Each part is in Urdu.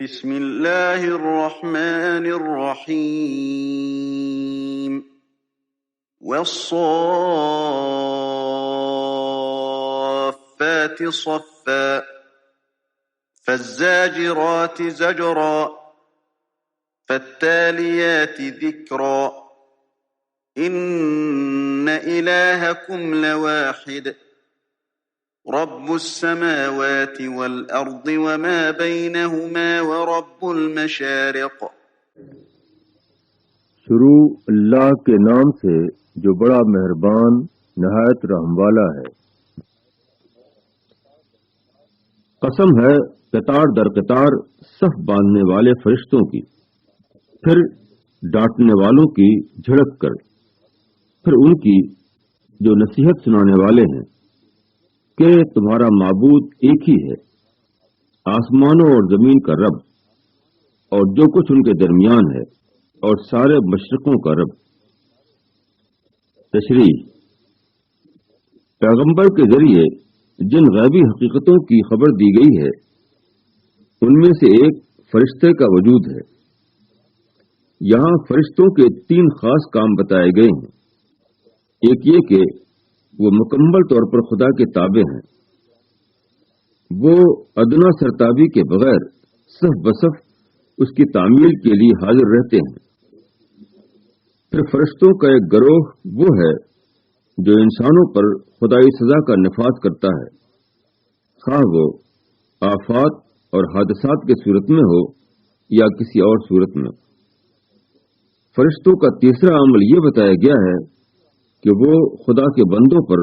بسم اللہ الرحمن الرحیم والصافات صفا فالزاجرات زجرا فالتاليات ذکرا ان الہکم لواحد رب السماوات والارض وما بينهما ورب المشارق۔ شروع اللہ کے نام سے جو بڑا مہربان نہایت رحم والا ہے۔ قسم ہے قطار در قطار صف باندھنے والے فرشتوں کی، پھر ڈانٹنے والوں کی جھڑک کر، پھر ان کی جو نصیحت سنانے والے ہیں کہ تمہارا معبود ایک ہی ہے، آسمانوں اور زمین کا رب، اور جو کچھ ان کے درمیان ہے، اور سارے مشرقوں کا رب۔ تشریح: پیغمبر کے ذریعے جن غیبی حقیقتوں کی خبر دی گئی ہے ان میں سے ایک فرشتے کا وجود ہے۔ یہاں فرشتوں کے 3 خاص کام بتائے گئے ہیں۔ ایک یہ کہ وہ مکمل طور پر خدا کے تابع ہیں، وہ ادنا سرتابی کے بغیر صف بصف اس کی تعمیل کے لیے حاضر رہتے ہیں۔ پھر فرشتوں کا ایک گروہ وہ ہے جو انسانوں پر خدائی سزا کا نفاذ کرتا ہے، خواہ وہ آفات اور حادثات کے صورت میں ہو یا کسی اور صورت میں۔ فرشتوں کا تیسرا عمل یہ بتایا گیا ہے کہ وہ خدا کے بندوں پر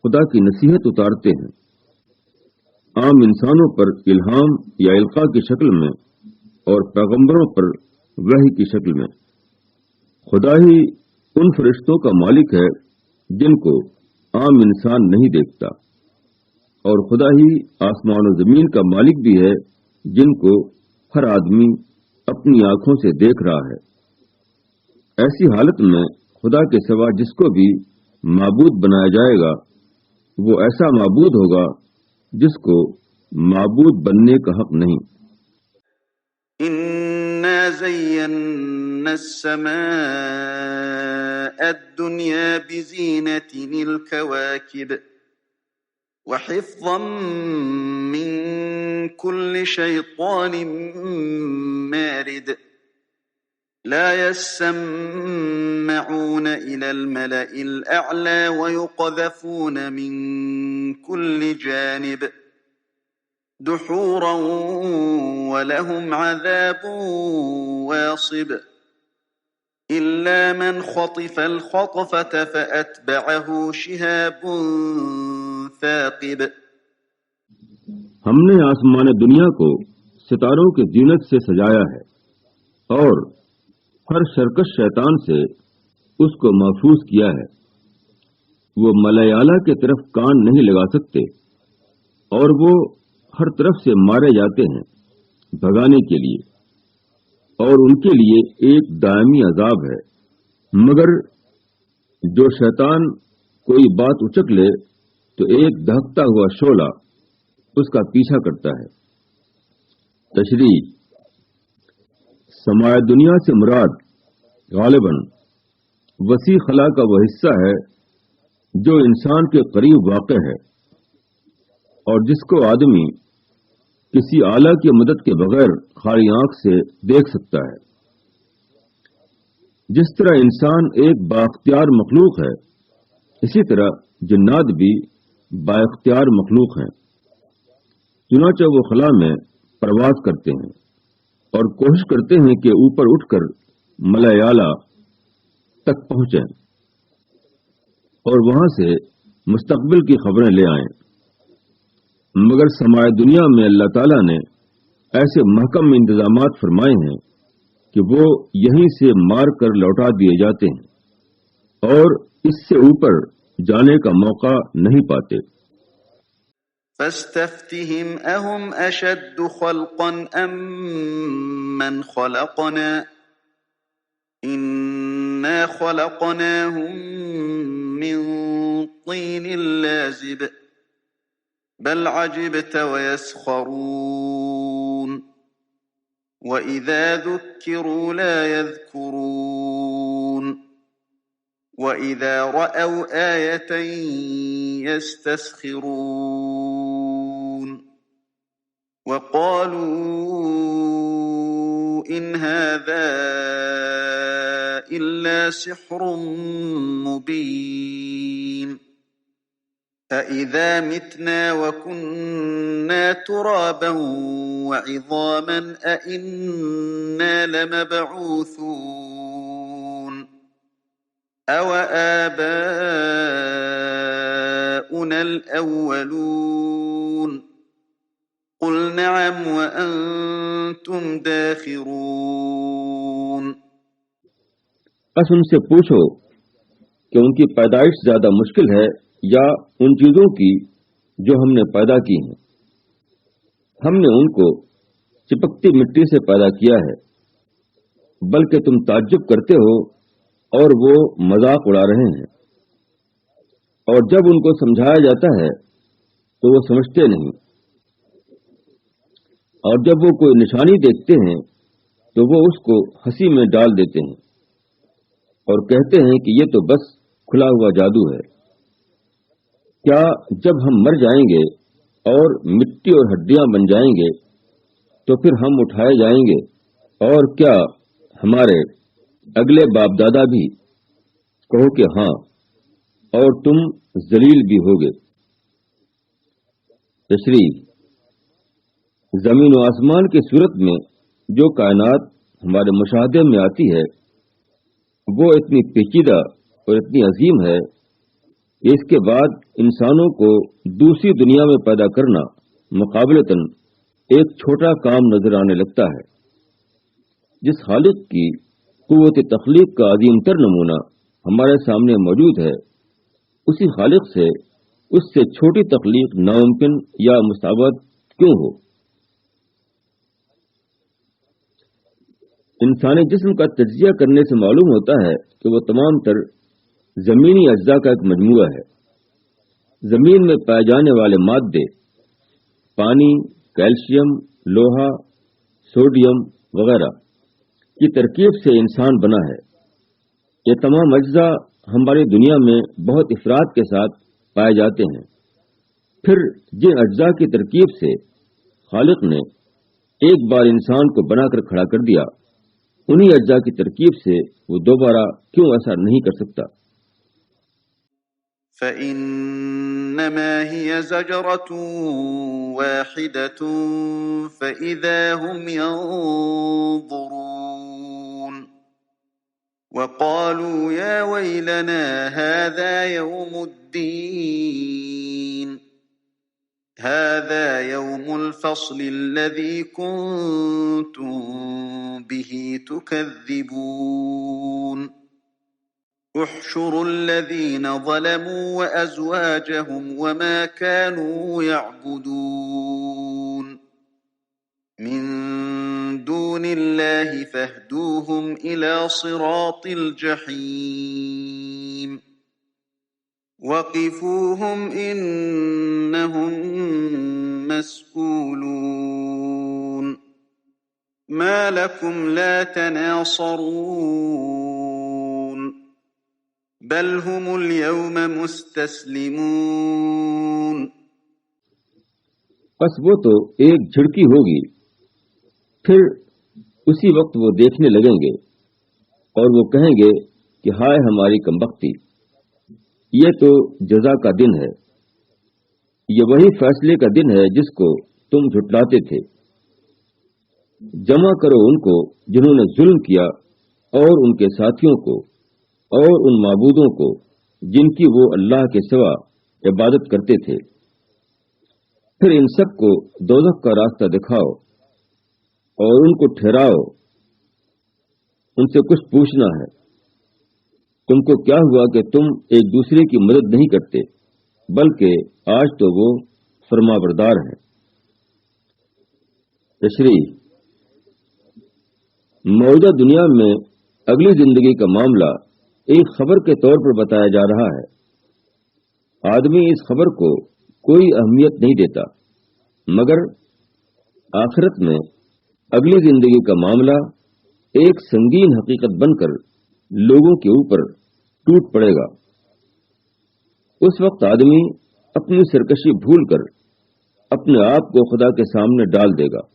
خدا کی نصیحت اتارتے ہیں، عام انسانوں پر الہام یا القاء کی شکل میں اور پیغمبروں پر وحی کی شکل میں۔ خدا ہی ان فرشتوں کا مالک ہے جن کو عام انسان نہیں دیکھتا، اور خدا ہی آسمان و زمین کا مالک بھی ہے جن کو ہر آدمی اپنی آنکھوں سے دیکھ رہا ہے۔ ایسی حالت میں خدا کے سوا جس کو بھی معبود بنایا جائے گا وہ ایسا معبود ہوگا جس کو معبود بننے کا حق نہیں۔ انا زینا السماء الدنیا بزینة الكواكب وحفظا من كل شیطان مارد لا يسمعون إلى الملأ الأعلى ويقذفون من كل جانب دحورا ولهم عذاب واصب إلا من خطف الخطفة فأتبعه شهاب ثاقب۔ ہم نے آسمان دنیا کو ستاروں کے زینت سے سجایا ہے اور ہر شرکش شیطان سے اس کو محفوظ کیا ہے۔ وہ ملائے اعلیٰ کی طرف کان نہیں لگا سکتے، اور وہ ہر طرف سے مارے جاتے ہیں بھگانے کے لیے، اور ان کے لیے ایک دائمی عذاب ہے۔ مگر جو شیطان کوئی بات اچک لے تو ایک دہکتا ہوا شعلہ اس کا پیچھا کرتا ہے۔ تشریح: سماع دنیا سے مراد غالباً وسیع خلا کا وہ حصہ ہے جو انسان کے قریب واقع ہے اور جس کو آدمی کسی آلہ کی مدد کے بغیر خالی آنکھ سے دیکھ سکتا ہے۔ جس طرح انسان ایک بااختیار مخلوق ہے، اسی طرح جنات بھی بااختیار مخلوق ہیں، چنانچہ وہ خلا میں پرواز کرتے ہیں اور کوشش کرتے ہیں کہ اوپر اٹھ کر ملائے اعلیٰ تک پہنچیں اور وہاں سے مستقبل کی خبریں لے آئیں۔ مگر سماع دنیا میں اللہ تعالیٰ نے ایسے محکم انتظامات فرمائے ہیں کہ وہ یہیں سے مار کر لوٹا دیے جاتے ہیں اور اس سے اوپر جانے کا موقع نہیں پاتے۔ فاستفتهم أهم أشد خلقا أم من خلقنا إنا خلقناهم من طين لازب بل عجبت ويسخرون۔ وَإِذَا ذُكِّرُوا لَا يَذْكُرُونَ وَإِذَا رَأَوْا آيَةً يَسْتَسْخِرُونَ وَقَالُوا إِنْ هَذَا إِلَّا سِحْرٌ مُبِينٌ أَإِذَا مِتْنَا وَكُنَّا تُرَابًا وَعِظَامًا أَإِنَّا لَمَبْعُوثُونَ أَوَآبَاؤُنَا الْأَوَّلُونَ قُلْ نَعَمْ وَأَنْتُمْ دَاخِرُونَ بس ان سے پوچھو کہ ان کی پیدائش زیادہ مشکل ہے یا ان چیزوں کی جو ہم نے پیدا کی ہیں. ہم نے ان کو چپکتی مٹی سے پیدا کیا ہے، بلکہ تم تعجب کرتے ہو اور وہ مذاق اڑا رہے ہیں. اور جب ان کو سمجھایا جاتا ہے تو وہ سمجھتے نہیں، اور جب وہ کوئی نشانی دیکھتے ہیں تو وہ اس کو ہنسی میں ڈال دیتے ہیں اور کہتے ہیں کہ یہ تو بس کھلا ہوا جادو ہے. کیا جب ہم مر جائیں گے اور مٹی اور ہڈیاں بن جائیں گے تو پھر ہم اٹھائے جائیں گے؟ اور کیا ہمارے اگلے باپ دادا بھی؟ کہو کہ ہاں، اور تم ذلیل بھی ہوگے. تشریح: زمین و آسمان کی صورت میں جو کائنات ہمارے مشاہدے میں آتی ہے وہ اتنی پیچیدہ اور اتنی عظیم ہے کہ اس کے بعد انسانوں کو دوسری دنیا میں پیدا کرنا مقابلتاً ایک چھوٹا کام نظر آنے لگتا ہے. جس خالق کی قوت تخلیق کا عظیم تر نمونہ ہمارے سامنے موجود ہے، اسی خالق سے اس سے چھوٹی تخلیق ناممکن یا مستبعد کیوں ہو؟ انسانی جسم کا تجزیہ کرنے سے معلوم ہوتا ہے کہ وہ تمام تر زمینی اجزاء کا ایک مجموعہ ہے. زمین میں پائے جانے والے مادے پانی، کیلشیم، لوہا، سوڈیم وغیرہ کی ترکیب سے انسان بنا ہے. یہ تمام اجزاء ہماری دنیا میں بہت افراد کے ساتھ پائے جاتے ہیں. پھر جن اجزاء کی ترکیب سے خالق نے ایک بار انسان کو بنا کر کھڑا کر دیا، انہی اجزاء کی ترکیب سے وہ دوبارہ کیوں ایسا نہیں کر سکتا؟ فَإِنَّمَا هِيَ زَجْرَةٌ وَاحِدَةٌ فَإِذَا هُمْ يَنظُرُونَ وَقَالُوا يَا وَيْلَنَا هَذَا يَوْمُ الدِّينِ هَذَا يَوْمُ الْفَصْلِ الَّذِي كُنتُم بِهِ تُكَذِّبُونَ احشروا الذين ظلموا وأزواجهم وما كانوا يعبدون من دون الله فاهدوهم إلى صراط الجحيم وقفوهم إنهم مسئولون ما لكم لا تناصرون بل هم اليوم مستسلمون. بس وہ تو ایک جھڑکی ہوگی، پھر اسی وقت وہ دیکھنے لگیں گے اور وہ کہیں گے کہ ہائے ہماری کمبختی، یہ تو جزا کا دن ہے، یہ وہی فیصلے کا دن ہے جس کو تم جھٹلاتے تھے. جمع کرو ان کو جنہوں نے ظلم کیا اور ان کے ساتھیوں کو اور ان معبودوں کو جن کی وہ اللہ کے سوا عبادت کرتے تھے. پھر ان سب کو دوزخ کا راستہ دکھاؤ اور ان کو ٹھہراؤ. ان سے کچھ پوچھنا ہے، تم کو کیا ہوا کہ تم ایک دوسرے کی مدد نہیں کرتے، بلکہ آج تو وہ فرمانبردار ہیں. تشریح: موجودہ دنیا میں اگلی زندگی کا معاملہ ایک خبر کے طور پر بتایا جا رہا ہے. آدمی اس خبر کو کوئی اہمیت نہیں دیتا، مگر آخرت میں اگلی زندگی کا معاملہ ایک سنگین حقیقت بن کر لوگوں کے اوپر ٹوٹ پڑے گا۔ اس وقت آدمی اپنی سرکشی بھول کر اپنے آپ کو خدا کے سامنے ڈال دے گا۔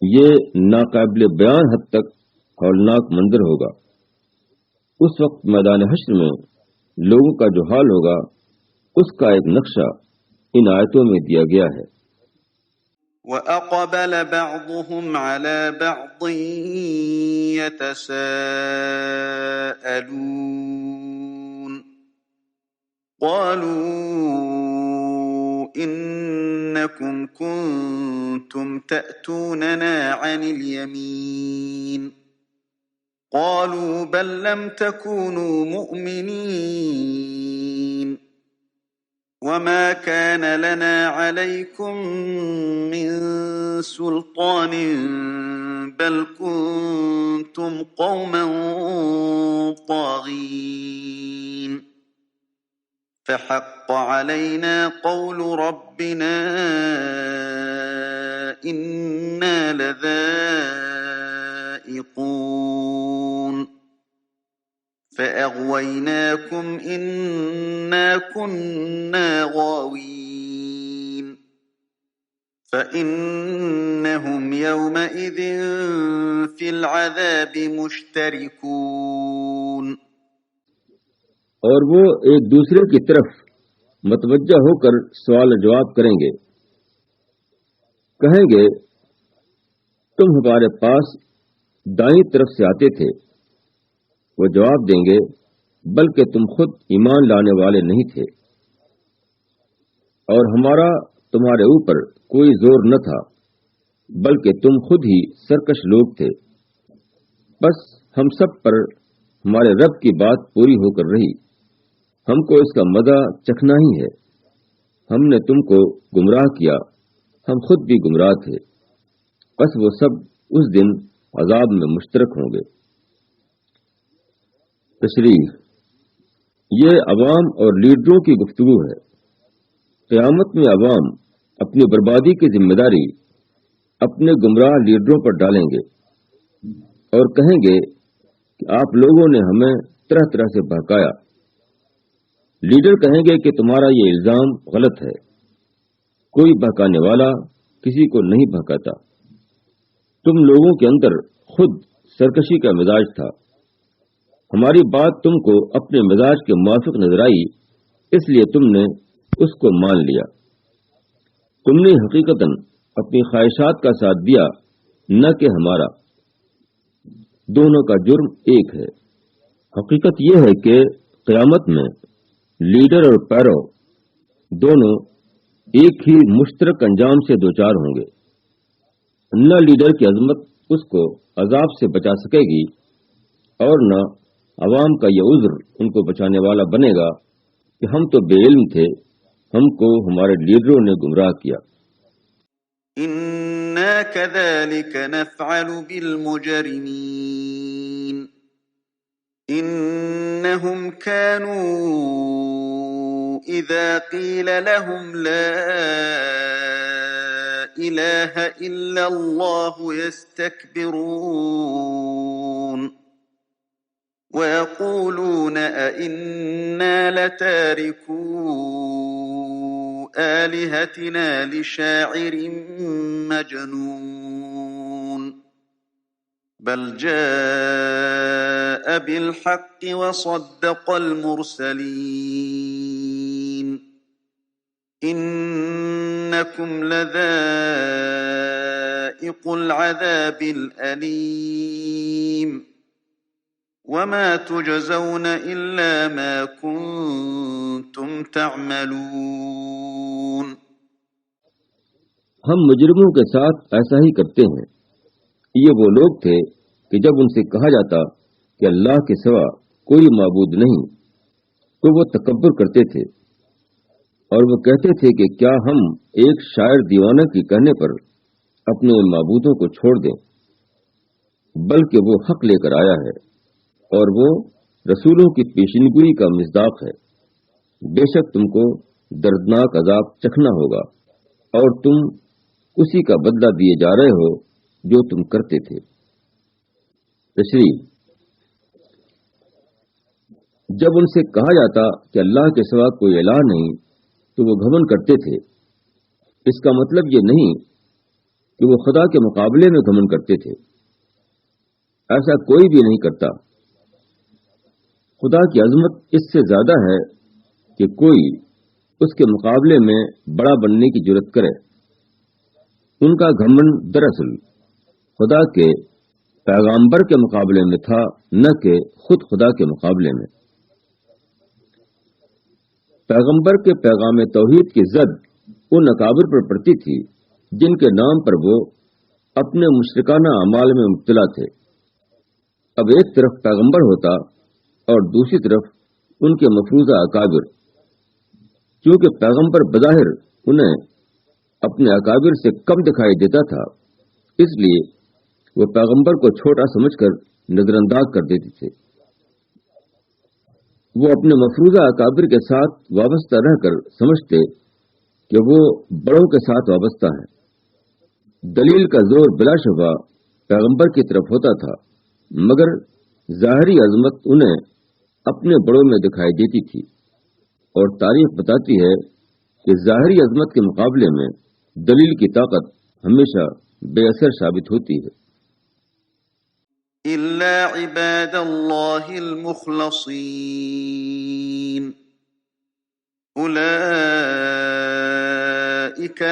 یہ ناقابل بیان حد تک ہولناک منظر ہوگا۔ اس وقت میدان حشر میں لوگوں کا جو حال ہوگا اس کا ایک نقشہ ان آیتوں میں دیا گیا ہے۔ وَأَقْبَلَ بَعْضُهُمْ عَلَى بَعْضٍ يَتَسَاءَلُونَ قَالُوا إِنَّكُمْ كُنتُمْ تَأْتُونَنَا عَنِ الْيَمِينِ قَالُوا بَل لَّمْ تَكُونُوا مُؤْمِنِينَ وَمَا كَانَ لَنَا عَلَيْكُمْ مِنْ سُلْطَانٍ بَلْ كُنْتُمْ قَوْمًا طَاغِينَ فَحَقَّ عَلَيْنَا قَوْلُ رَبِّنَا إِنَّا لَذَائِقُونَ فَأَغْوَيْنَاكُمْ إِنَّا كُنَّا غَاوِينَ فَإِنَّهُمْ يَوْمَئِذٍ فِي الْعَذَابِ مُشْتَرِكُونَ۔ اور وہ ایک دوسرے کی طرف متوجہ ہو کر سوال جواب کریں گے، کہیں گے تم ہمارے پاس دائیں طرف سے آتے تھے۔ وہ جواب دیں گے بلکہ تم خود ایمان لانے والے نہیں تھے اور ہمارا تمہارے اوپر کوئی زور نہ تھا، بلکہ تم خود ہی سرکش لوگ تھے۔ بس ہم سب پر ہمارے رب کی بات پوری ہو کر رہی، ہم کو اس کا مزہ چکھنا ہی ہے۔ ہم نے تم کو گمراہ کیا، ہم خود بھی گمراہ تھے۔ بس وہ سب اس دن عذاب میں مشترک ہوں گے۔ تشریح: یہ عوام اور لیڈروں کی گفتگو ہے۔ قیامت میں عوام اپنی بربادی کی ذمہ داری اپنے گمراہ لیڈروں پر ڈالیں گے اور کہیں گے کہ آپ لوگوں نے ہمیں طرح طرح سے بہکایا۔ لیڈر کہیں گے کہ تمہارا یہ الزام غلط ہے، کوئی بہکانے والا کسی کو نہیں بہکاتا، تم لوگوں کے اندر خود سرکشی کا مزاج تھا، ہماری بات تم کو اپنے مزاج کے موافق نظر آئی اس لیے تم نے اس کو مان لیا۔ تم نے حقیقتاً اپنی خواہشات کا ساتھ دیا، نہ کہ ہمارا۔ دونوں کا جرم ایک ہے۔ حقیقت یہ ہے کہ قیامت میں لیڈر اور پیرو دونوں ایک ہی مشترک انجام سے دوچار ہوں گے۔ نہ لیڈر کی عظمت اس کو عذاب سے بچا سکے گی اور نہ عوام کا یہ عذر ان کو بچانے والا بنے گا کہ ہم تو بے علم تھے، ہم کو ہمارے لیڈروں نے گمراہ کیا۔ إِنَّا كَذَلِكَ نَفْعَلُ بِالْمُجْرِمِينَ إِنَّهُمْ كَانُوا إِذَا قِيلَ لَهُمْ لَا إِلَٰهَ إِلَّا اللَّهُ يَسْتَكْبِرُونَ وَيَقُولُونَ أَإِنَّا لَتَارِكُو آلِهَتِنَا لِشَاعِرٍ مَجْنُونٍ بَلْ جَاءَ بِالْحَقِّ وَصَدَّقَ الْمُرْسَلِينَ إِنَّكُمْ لَذَائِقُو الْعَذَابِ الْأَلِيمِ وَمَا تُجْزَوْنَ إِلَّا مَا كُنتُمْ تَعْمَلُونَ۔ ہم مجرموں کے ساتھ ایسا ہی کرتے ہیں۔ یہ وہ لوگ تھے کہ جب ان سے کہا جاتا کہ اللہ کے سوا کوئی معبود نہیں تو وہ تکبر کرتے تھے اور وہ کہتے تھے کہ کیا ہم ایک شاعر دیوانہ کی کہنے پر اپنے معبودوں کو چھوڑ دیں، بلکہ وہ حق لے کر آیا ہے اور وہ رسولوں کی پیشنگوئی کا مصداق ہے۔ بے شک تم کو دردناک عذاب چکھنا ہوگا اور تم اسی کا بدلہ دیے جا رہے ہو جو تم کرتے تھے۔ تشریح: جب ان سے کہا جاتا کہ اللہ کے سوا کوئی الہ نہیں تو وہ گھمنڈ کرتے تھے۔ اس کا مطلب یہ نہیں کہ وہ خدا کے مقابلے میں گھمنڈ کرتے تھے، ایسا کوئی بھی نہیں کرتا۔ خدا کی عظمت اس سے زیادہ ہے کہ کوئی اس کے مقابلے میں بڑا بننے کی جرات کرے۔ ان کا گھمنڈ دراصل خدا کے پیغامبر کے مقابلے میں تھا، نہ کہ خود خدا کے مقابلے میں۔ پیغمبر کے پیغام توحید کی زد ان اکابر پر پڑتی تھی جن کے نام پر وہ اپنے مشرکانہ اعمال میں مبتلا تھے۔ اب ایک طرف پیغمبر ہوتا اور دوسری طرف ان کے مفروضہ اکابر۔ چونکہ پیغمبر بظاہر انہیں اپنے اکابر سے کم دکھائی دیتا تھا، اس لیے وہ پیغمبر کو چھوٹا سمجھ کر نظر انداز کر دیتے تھے۔ وہ اپنے مفروضہ اکابر کے ساتھ وابستہ رہ کر سمجھتے کہ وہ بڑوں کے ساتھ وابستہ ہیں۔ دلیل کا زور بلا شبہ پیغمبر کی طرف ہوتا تھا، مگر ظاہری عظمت انہیں اپنے بڑوں میں دکھائی دیتی تھی، اور تاریخ بتاتی ہے کہ ظاہری عظمت کے مقابلے میں دلیل کی طاقت ہمیشہ بے اثر ثابت ہوتی ہے۔ إلا عباد الله المخلصين أولئك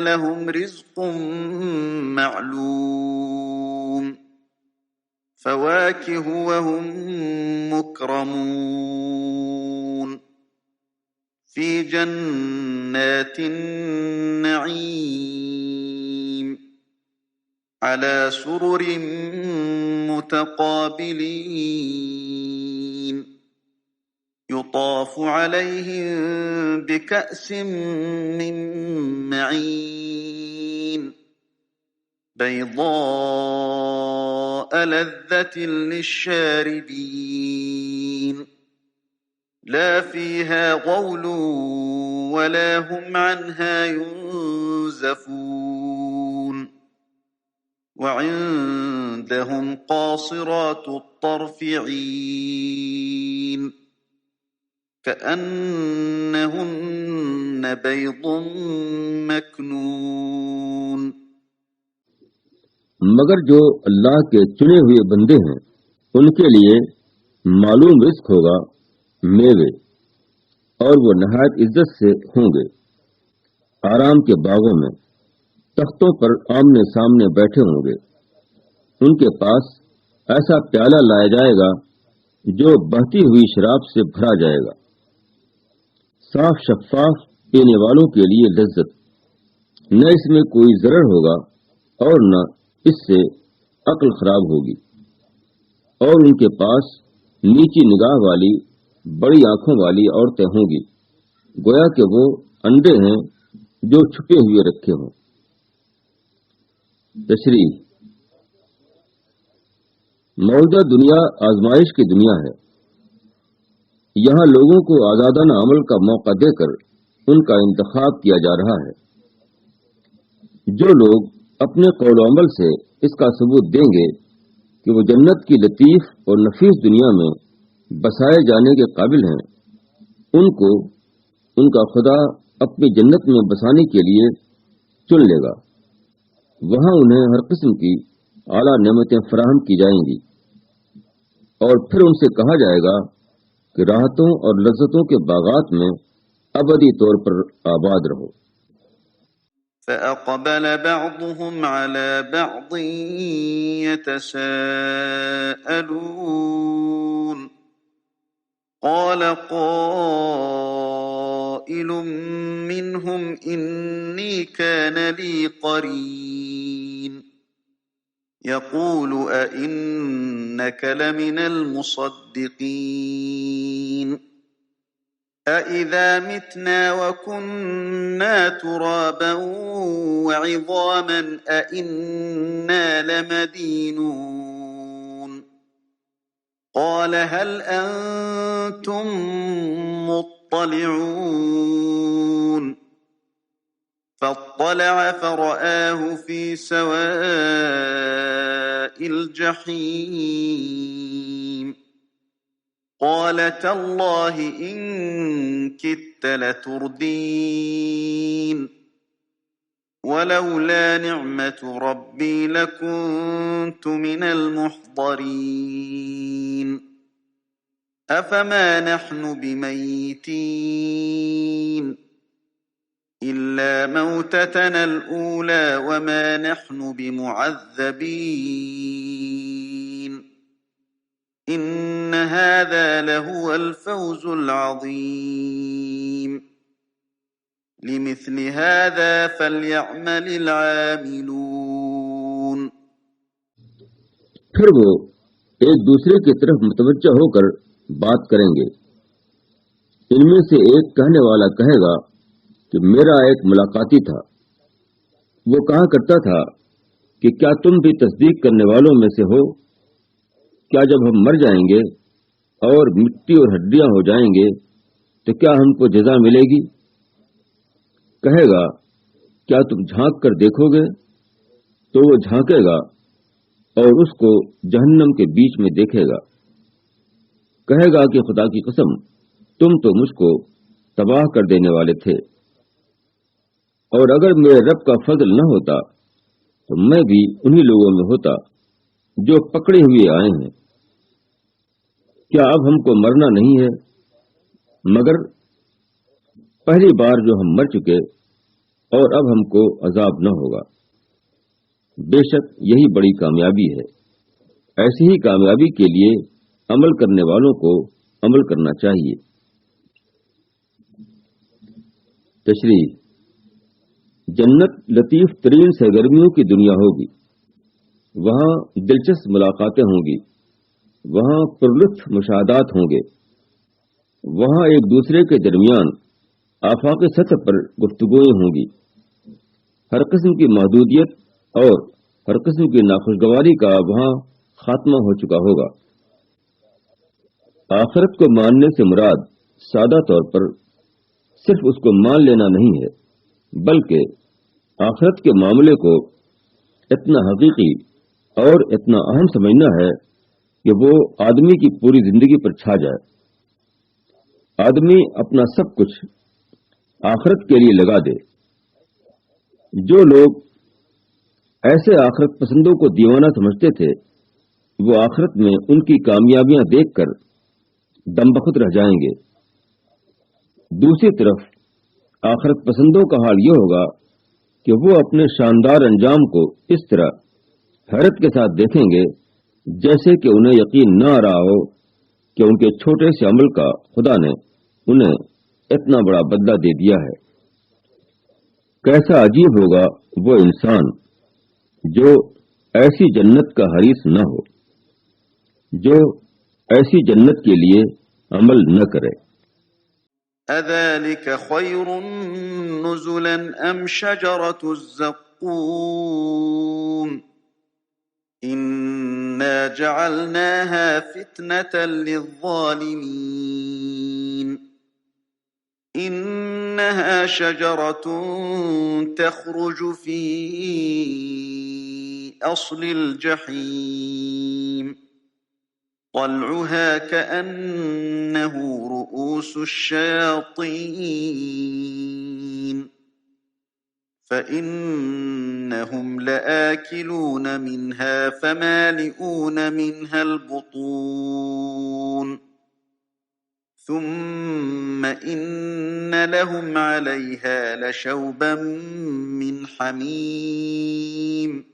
لهم رزق معلوم فواكه وهم مكرمون في جنات النعيم على سرر متقابلين يطاف عليهم بكأس من معين بيضاء لذة للشاربين لا فيها غول ولا هم عنها ينزفون وعندهم قاصرات الطرف عين كأنهن بيض مكنون۔ مگر جو اللہ کے چنے ہوئے بندے ہیں ان کے لیے معلوم رزق ہوگا، میوے، اور وہ نہایت عزت سے ہوں گے، آرام کے باغوں میں تختوں پر آمنے سامنے بیٹھے ہوں گے۔ ان کے پاس ایسا پیالہ لایا جائے گا جو بہتی ہوئی شراب سے بھرا جائے گا، صاف شفاف پینے والوں کے لیے لذت، نہ اس میں کوئی ضرر ہوگا اور نہ اس سے عقل خراب ہوگی۔ اور ان کے پاس نیچی نگاہ والی بڑی آنکھوں والی عورتیں ہوں گی، گویا کہ وہ انڈے ہیں جو چھپے ہوئے رکھے ہوں۔ تشریح: موجودہ دنیا آزمائش کی دنیا ہے۔ یہاں لوگوں کو آزادانہ عمل کا موقع دے کر ان کا انتخاب کیا جا رہا ہے۔ جو لوگ اپنے قول و عمل سے اس کا ثبوت دیں گے کہ وہ جنت کی لطیف اور نفیس دنیا میں بسائے جانے کے قابل ہیں، ان کو ان کا خدا اپنی جنت میں بسانے کے لیے چن لے گا۔ وہاں انہیں ہر قسم کی اعلیٰ نعمتیں فراہم کی جائیں گی، اور پھر ان سے کہا جائے گا کہ راحتوں اور لذتوں کے باغات میں ابدی طور پر آباد رہو۔ فأقبل بعضهم على بعض يتساءلون قال قائل منهم إني كان لي قرين يقول أئنك لمن المصدقين أئذا متنا وكنا ترابا وعظاما أئنا لمدينون قال هل أنتم مطلعون فاطلع فرآه في سواء الجحيم قال تالله إن كدت لتردين ولولا نعمة ربي لكنت من المحضرين أفما نحن بميتين إلا موتتنا الأولى وما نحن بمعذبين إن هذا لهو الفوز العظيم لمثل هذا فليعمل العاملون پھر وہ ایک دوسرے کی طرف متوجہ ہو کر بات کریں گے۔ ان میں سے ایک کہنے والا کہے گا کہ میرا ایک ملاقاتی تھا، وہ کہا کرتا تھا کہ کیا تم بھی تصدیق کرنے والوں میں سے ہو؟ کیا جب ہم مر جائیں گے اور مٹی اور ہڈیاں ہو جائیں گے تو کیا ہم کو جزا ملے گی؟ کہے گا کیا تم جھانک کر دیکھو گے؟ تو وہ جھانکے گا اور اس کو جہنم کے بیچ میں دیکھے گا۔ کہے گا کہ خدا کی قسم تم تو مجھ کو تباہ کر دینے والے تھے، اور اگر میرے رب کا فضل نہ ہوتا تو میں بھی انہی لوگوں میں ہوتا جو پکڑے ہوئے آئے ہیں۔ کیا اب ہم کو مرنا نہیں ہے؟ مگر پہلی بار جو ہم مر چکے اور اب ہم کو عذاب نہ ہوگا۔ بے شک یہی بڑی کامیابی ہے۔ ایسی ہی کامیابی کے لیے عمل کرنے والوں کو عمل کرنا چاہیے۔ تشریح: جنت لطیف ترین سرگرمیوں کی دنیا ہوگی۔ وہاں دلچسپ ملاقاتیں ہوں گی، وہاں پرلطف مشاہدات ہوں گے، وہاں ایک دوسرے کے درمیان آفاقی سطح پر گفتگویں ہوں گی۔ ہر قسم کی محدودیت اور ہر قسم کی ناخوشگواری کا وہاں خاتمہ ہو چکا ہوگا۔ آخرت کو ماننے سے مراد سادہ طور پر صرف اس کو مان لینا نہیں ہے، بلکہ آخرت کے معاملے کو اتنا حقیقی اور اتنا اہم سمجھنا ہے کہ وہ آدمی کی پوری زندگی پر چھا جائے۔ آدمی اپنا سب کچھ آخرت کے لیے لگا دے۔ جو لوگ ایسے آخرت پسندوں کو دیوانہ سمجھتے تھے، وہ آخرت میں ان کی کامیابیاں دیکھ کر دم بخود رہ جائیں گے۔ دوسری طرف آخرت پسندوں کا حال یہ ہوگا کہ وہ اپنے شاندار انجام کو اس طرح حیرت کے ساتھ دیکھیں گے جیسے کہ انہیں یقین نہ آ رہا ہو کہ ان کے چھوٹے سے عمل کا خدا نے انہیں اتنا بڑا بدلہ دے دیا ہے۔ کیسا عجیب ہوگا وہ انسان جو ایسی جنت کا حریص نہ ہو، جو ایسی جنت کے لیے عمل نہ کرے۔ أذلك خير نزلا أم شجرة الزقوم إنا جعلناها فتنة للظالمين إنها شجرة تخرج في أصل الجحيم طلعها كأنه رؤوس الشياطين فإنهم لآكلون منها فمالئون منها البطون ثم إن لهم عليها لشوبا من حميم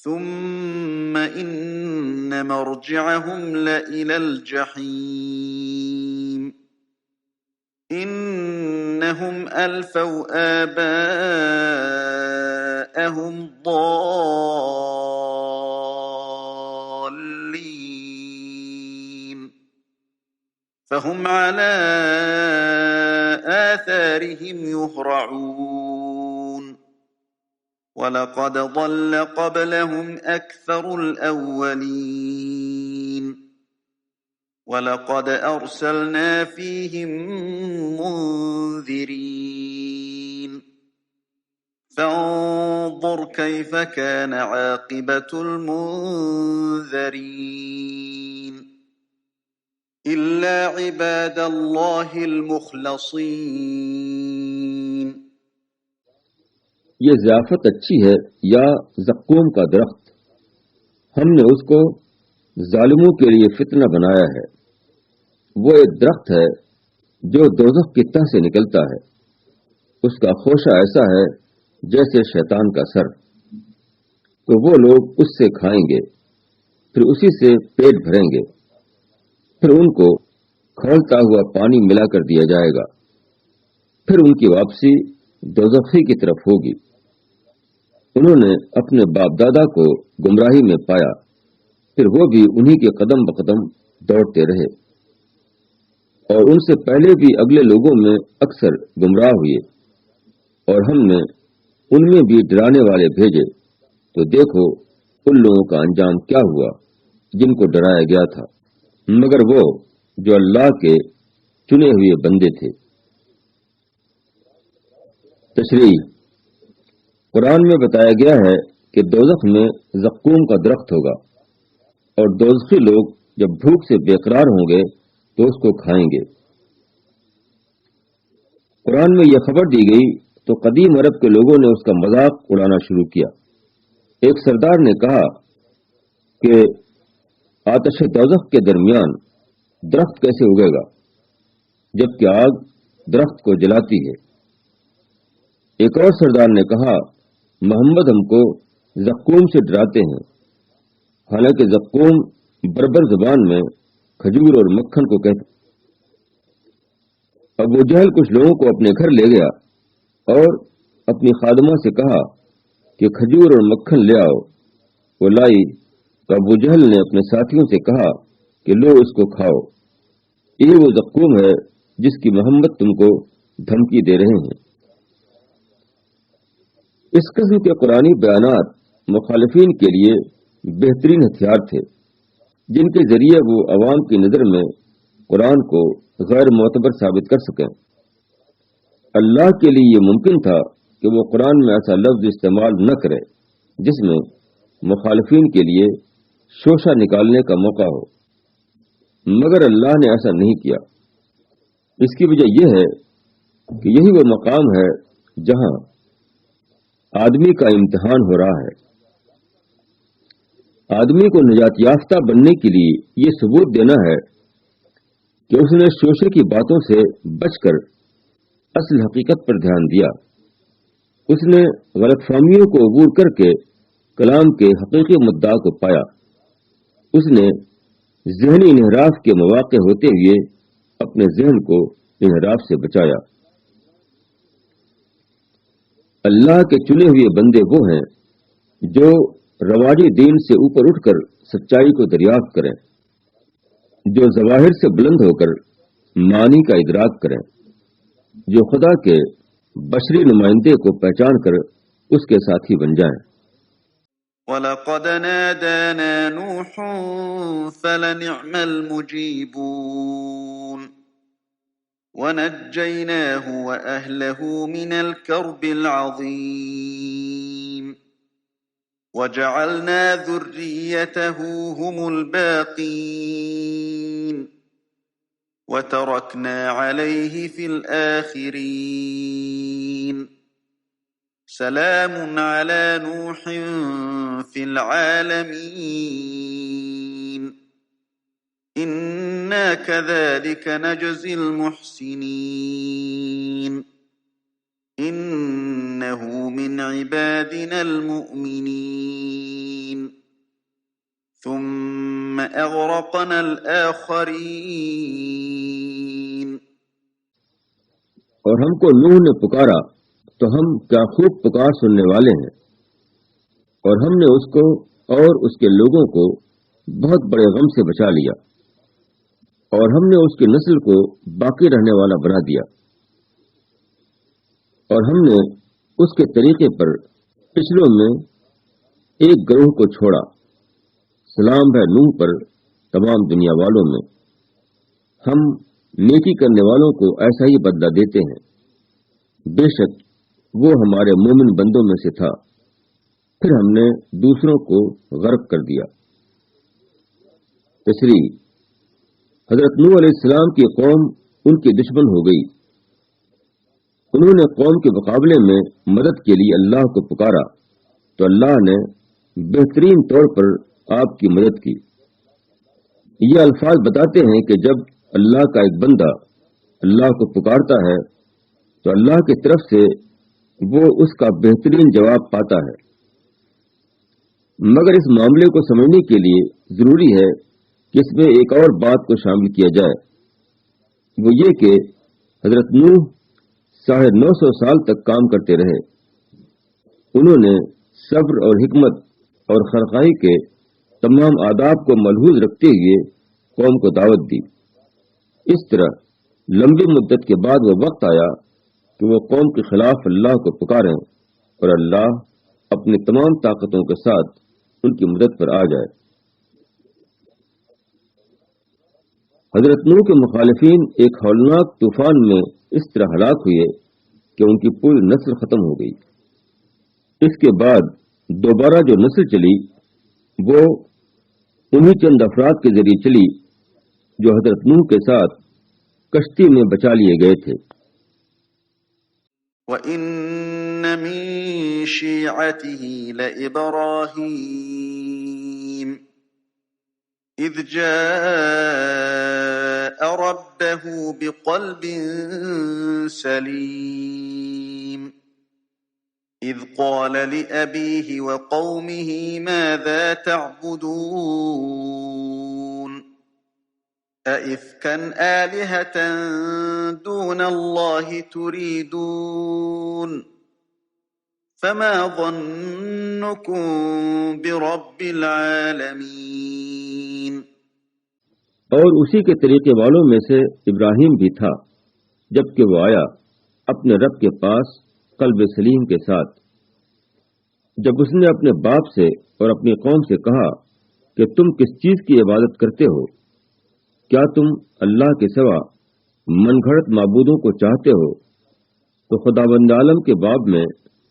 ثم إن مرجعهم لإلى الجحيم إنهم ألفوا آباءهم ضالين فهم على آثارهم يهرعون وَلَقَدْ ضَلَّ قَبْلَهُمْ أَكْثَرُ الْأَوَّلِينَ وَلَقَدْ أَرْسَلْنَا فِيهِمْ مُنذِرِينَ فانظر كيف كان عاقبة المنذرين إلا عباد الله المخلصين. یہ ضیافت اچھی ہے یا زقوم کا درخت، ہم نے اس کو ظالموں کے لیے فتنہ بنایا ہے. وہ ایک درخت ہے جو دوزخ کی تہ سے نکلتا ہے، اس کا خوشہ ایسا ہے جیسے شیطان کا سر. تو وہ لوگ اس سے کھائیں گے، پھر اسی سے پیٹ بھریں گے، پھر ان کو کھولتا ہوا پانی ملا کر دیا جائے گا، پھر ان کی واپسی دوزخی کی طرف ہوگی. انہوں نے اپنے باپ دادا کو گمراہی میں پایا، پھر وہ بھی انہی کے قدم بقدم دوڑتے رہے، اور ان سے پہلے بھی اگلے لوگوں میں اکثر گمراہ ہوئے، اور ہم نے ان میں بھی ڈرانے والے بھیجے. تو دیکھو ان لوگوں کا انجام کیا ہوا جن کو ڈرایا گیا تھا، مگر وہ جو اللہ کے چنے ہوئے بندے تھے. تشریح: قرآن میں بتایا گیا ہے کہ دوزخ میں زقوم کا درخت ہوگا، اور دوزخی لوگ جب بھوک سے بے قرار ہوں گے تو اس کو کھائیں گے. قرآن میں یہ خبر دی گئی تو قدیم عرب کے لوگوں نے اس کا مذاق اڑانا شروع کیا. ایک سردار نے کہا کہ آتش دوزخ کے درمیان درخت کیسے اگے گا جبکہ آگ درخت کو جلاتی ہے. ایک اور سردار نے کہا محمد ہم کو زقوم سے ڈراتے ہیں، حالانکہ زقوم بربر زبان میں کھجور اور مکھن کو کہتے. ابو جہل کچھ لوگوں کو اپنے گھر لے گیا اور اپنی خادمہ سے کہا کہ کھجور اور مکھن لے آؤ. وہ لائی تو ابو جہل نے اپنے ساتھیوں سے کہا کہ لو اس کو کھاؤ، یہ وہ زقوم ہے جس کی محمد تم کو دھمکی دے رہے ہیں. اس قسم کے قرآنی بیانات مخالفین کے لیے بہترین ہتھیار تھے جن کے ذریعے وہ عوام کی نظر میں قرآن کو غیر معتبر ثابت کر سکیں. اللہ کے لیے یہ ممکن تھا کہ وہ قرآن میں ایسا لفظ استعمال نہ کرے جس میں مخالفین کے لیے شوشہ نکالنے کا موقع ہو، مگر اللہ نے ایسا نہیں کیا. اس کی وجہ یہ ہے کہ یہی وہ مقام ہے جہاں آدمی کا امتحان ہو رہا ہے. آدمی کو نجات یافتہ بننے کے لیے یہ ثبوت دینا ہے کہ اس نے شوشے کی باتوں سے بچ کر اصل حقیقت پر دھیان دیا. اس نے غلط فہمیوں کو عبور کر کے کلام کے حقیقی مدعا کو پایا. اس نے ذہنی انحراف کے مواقع ہوتے ہوئے اپنے ذہن کو انحراف سے بچایا. اللہ کے چنے ہوئے بندے وہ ہیں جو رواجی دین سے اوپر اٹھ کر سچائی کو دریافت کریں، جو ظواہر سے بلند ہو کر معنی کا ادراک کریں، جو خدا کے بشری نمائندے کو پہچان کر اس کے ساتھی بن جائیں. وَلَقَدْ نَادَانَا نُوحٌ فَلَنِعْمَ الْمُجِيبُونَ وَنَجَّيْنَاهُ وَأَهْلَهُ مِنَ الْكَرْبِ الْعَظِيمِ وَجَعَلْنَا ذُرِّيَّتَهُ هُمُ الْبَاقِينَ وَتَرَكْنَا عَلَيْهِ فِي الْآخِرِينَ سَلَامٌ عَلَى نُوحٍ فِي الْعَالَمِينَ إِنَّا كَذَلِكَ نَجْزِي الْمُحْسِنِينَ إِنَّهُ مِنْ عِبَادِنَا الْمُؤْمِنِينَ ثُمَّ أَغْرَقْنَا الْآخَرِينَ. اور ہم کو نوح نے پکارا تو ہم کیا خوب پکار سننے والے ہیں، اور ہم نے اس کو اور اس کے لوگوں کو بہت بڑے غم سے بچا لیا، اور ہم نے اس کی نسل کو باقی رہنے والا بنا دیا، اور ہم نے اس کے طریقے پر پچھلوں میں ایک گروہ کو چھوڑا. سلام ہے نوح پر تمام دنیا والوں میں. ہم نیکی کرنے والوں کو ایسا ہی بدلہ دیتے ہیں. بے شک وہ ہمارے مومن بندوں میں سے تھا، پھر ہم نے دوسروں کو غرق کر دیا۔ تشریح: حضرت نوح علیہ السلام کی قوم ان کی دشمن ہو گئی۔ انہوں نے قوم کے مقابلے میں مدد کے لیے اللہ کو پکارا تو اللہ نے بہترین طور پر آپ کی مدد کی۔ یہ الفاظ بتاتے ہیں کہ جب اللہ کا ایک بندہ اللہ کو پکارتا ہے تو اللہ کی طرف سے وہ اس کا بہترین جواب پاتا ہے۔ مگر اس معاملے کو سمجھنے کے لیے ضروری ہے کہ اس میں ایک اور بات کو شامل کیا جائے، وہ یہ کہ حضرت نوح 950 سال تک کام کرتے رہے۔ انہوں نے صبر اور حکمت اور خرخائی کے تمام آداب کو ملحوظ رکھتے ہوئے قوم کو دعوت دی۔ اس طرح لمبی مدت کے بعد وہ وقت آیا کہ وہ قوم کے خلاف اللہ کو پکاریں اور اللہ اپنی تمام طاقتوں کے ساتھ ان کی مدد پر آ جائے۔ حضرت نوح کے مخالفین ایک ہولناک طوفان میں اس طرح ہلاک ہوئے کہ ان کی پوری نسل ختم ہو گئی۔ اس کے بعد دوبارہ جو نسل چلی وہ انہی چند افراد کے ذریعے چلی جو حضرت نوح کے ساتھ کشتی میں بچا لیے گئے تھے۔ وَإِنَّ مِن شِيعَتِهِ لَإِبْرَاهِيمَ إِذْ جَاءَ رَبَّهُ بِقَلْبٍ سَلِيمٍ إِذْ قَالَ لِأَبِيهِ وَقَوْمِهِ مَاذَا تَعْبُدُونَ أَئِفْكًا آلِهَةً دُونَ اللَّهِ تُرِيدُونَ فَمَا ظَنُّكُمْ بِرَبِّ الْعَالَمِينَ۔ اور اسی کے طریقے والوں میں سے ابراہیم بھی تھا، جبکہ وہ آیا اپنے رب کے پاس قلب سلیم کے ساتھ۔ جب اس نے اپنے باپ سے اور اپنی قوم سے کہا کہ تم کس چیز کی عبادت کرتے ہو؟ کیا تم اللہ کے سوا من گھڑت معبودوں کو چاہتے ہو؟ تو خداوند عالم کے باب میں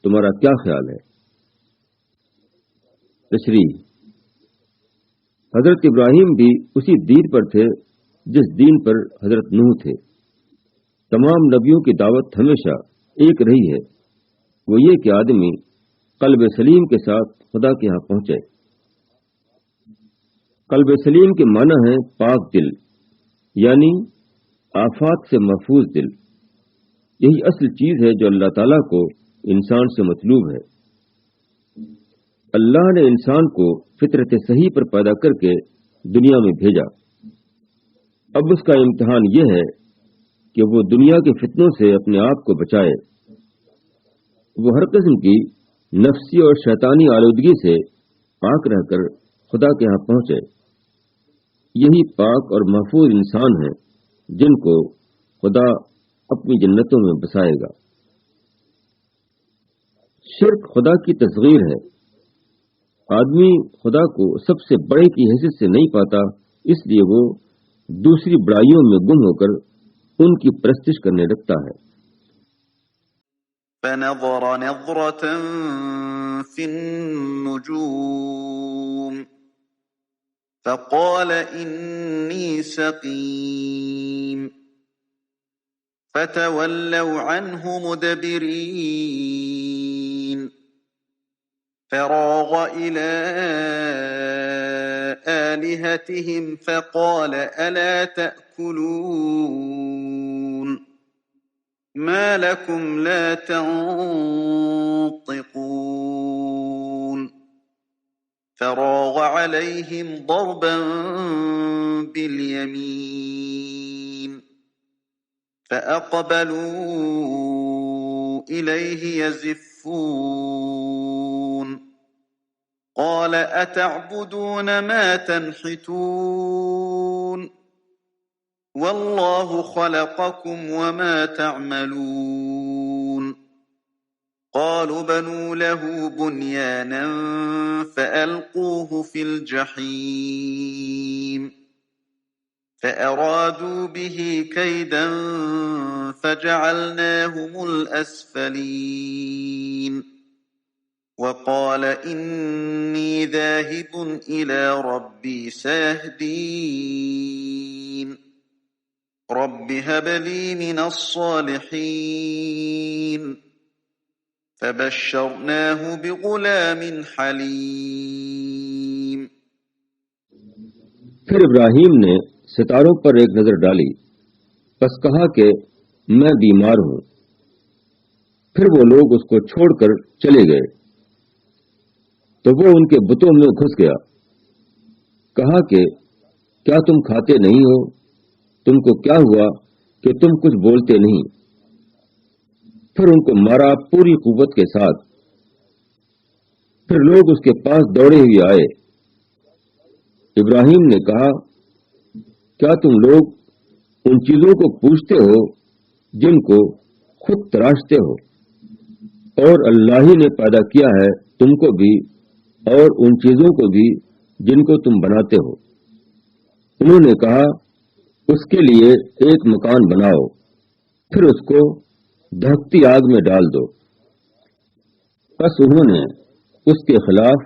تمہارا کیا خیال ہے؟ تشریح: حضرت ابراہیم بھی اسی دین پر تھے جس دین پر حضرت نوح تھے۔ تمام نبیوں کی دعوت ہمیشہ ایک رہی ہے، وہ یہ کہ آدمی قلب سلیم کے ساتھ خدا کے ہاں پہنچے۔ قلب سلیم کے معنی ہے پاک دل، یعنی آفات سے محفوظ دل۔ یہی اصل چیز ہے جو اللہ تعالیٰ کو انسان سے مطلوب ہے۔ اللہ نے انسان کو فطرت صحیح پر پیدا کر کے دنیا میں بھیجا۔ اب اس کا امتحان یہ ہے کہ وہ دنیا کے فتنوں سے اپنے آپ کو بچائے، وہ ہر قسم کی نفسی اور شیطانی آلودگی سے پاک رہ کر خدا کے ہاں پہنچے۔ یہی پاک اور محفوظ انسان ہیں جن کو خدا اپنی جنتوں میں بسائے گا۔ شرک خدا کی تصغیر ہے۔ آدمی خدا کو سب سے بڑے کی حیثیت سے نہیں پاتا، اس لیے وہ دوسری بڑائیوں میں گم ہو کر ان کی پرستش کرنے لگتا ہے۔ فَنَظَرَ نَظْرَةً فِي النُّجُومِ فَقَالَ إِنِّي سَقِيمٌ فَتَوَلَّوْا عَنْهُ مُدْبِرِينَ فَرَاغَ إِلَىٰ آلِهَتِهِمْ فَقَالَ أَلَا تَأْكُلُونَ مَا لَكُمْ لَا تَنطِقُونَ فَرَاغَ عَلَيْهِمْ ضَرْبًا بِالْيَمِينِ فَأَقْبَلُوا إِلَيْهِ يَزِفُّونَ قَالَ أَتَعْبُدُونَ مَا تَنْحِتُونَ وَاللَّهُ خَلَقَكُمْ وَمَا تَعْمَلُونَ قَالُوا ابْنُوا لَهُ بُنْيَانًا فَأَلْقُوهُ فِي الْجَحِيمِ فأرادوا به كيدا فجعلناهم الأسفلين وقال إني ذاهب إلى ربي سيهدين رب هب لي من الصالحين فبشرناه بغلام حليم. پھر ابراہیم نے ستاروں پر ایک نظر ڈالی، پس کہا کہ میں بیمار ہوں. پھر وہ لوگ اس کو چھوڑ کر چلے گئے تو وہ ان کے بتوں میں گھس گیا. کہا کہ کیا تم کھاتے نہیں ہو؟ تم کو کیا ہوا کہ تم کچھ بولتے نہیں؟ پھر ان کو مارا پوری قوت کے ساتھ. پھر لوگ اس کے پاس دوڑے ہوئے آئے. ابراہیم نے کہا کیا تم لوگ ان چیزوں کو پوچھتے ہو جن کو خود تراشتے ہو، اور اللہ ہی نے پیدا کیا ہے تم کو بھی اور ان چیزوں کو بھی جن کو تم بناتے ہو. انہوں نے کہا اس کے لیے ایک مکان بناؤ، پھر اس کو دہکتی آگ میں ڈال دو. بس انہوں نے اس کے خلاف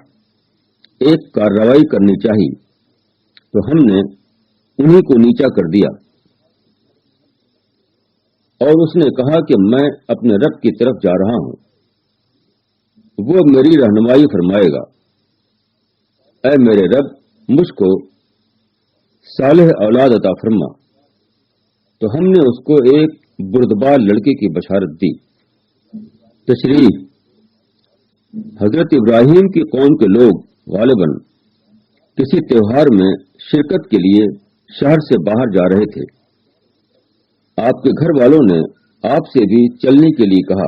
ایک کارروائی کرنی چاہی تو ہم نے انہی کو نیچا کر دیا. اور اس نے کہا کہ میں اپنے رب کی طرف جا رہا ہوں، وہ میری رہنمائی فرمائے گا. اے میرے رب، مجھ کو صالح اولاد عطا فرما. تو ہم نے اس کو ایک بردبار لڑکے کی بشارت دی. تشریح: حضرت ابراہیم کی قوم کے لوگ غالباً کسی تہوار میں شرکت کے لیے شہر سے باہر جا رہے تھے. آپ کے گھر والوں نے آپ سے بھی چلنے کے لیے کہا.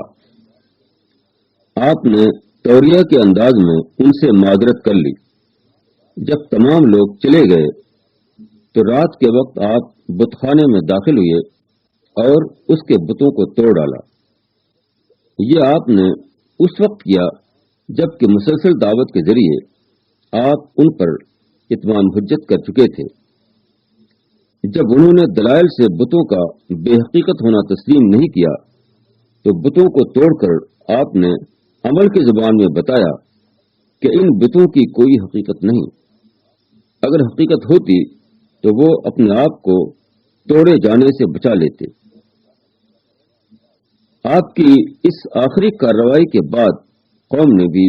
آپ نے توریہ کے انداز میں ان سے معذرت کر لی. جب تمام لوگ چلے گئے تو رات کے وقت آپ بت خانے میں داخل ہوئے اور اس کے بتوں کو توڑ ڈالا. یہ آپ نے اس وقت کیا جبکہ مسلسل دعوت کے ذریعے آپ ان پر اتمام حجت کر چکے تھے. جب انہوں نے دلائل سے بتوں کا بے حقیقت ہونا تسلیم نہیں کیا تو بتوں کو توڑ کر آپ نے عمل کی زبان میں بتایا کہ ان بتوں کی کوئی حقیقت نہیں. اگر حقیقت ہوتی تو وہ اپنے آپ کو توڑے جانے سے بچا لیتے. آپ کی اس آخری کارروائی کے بعد قوم نے بھی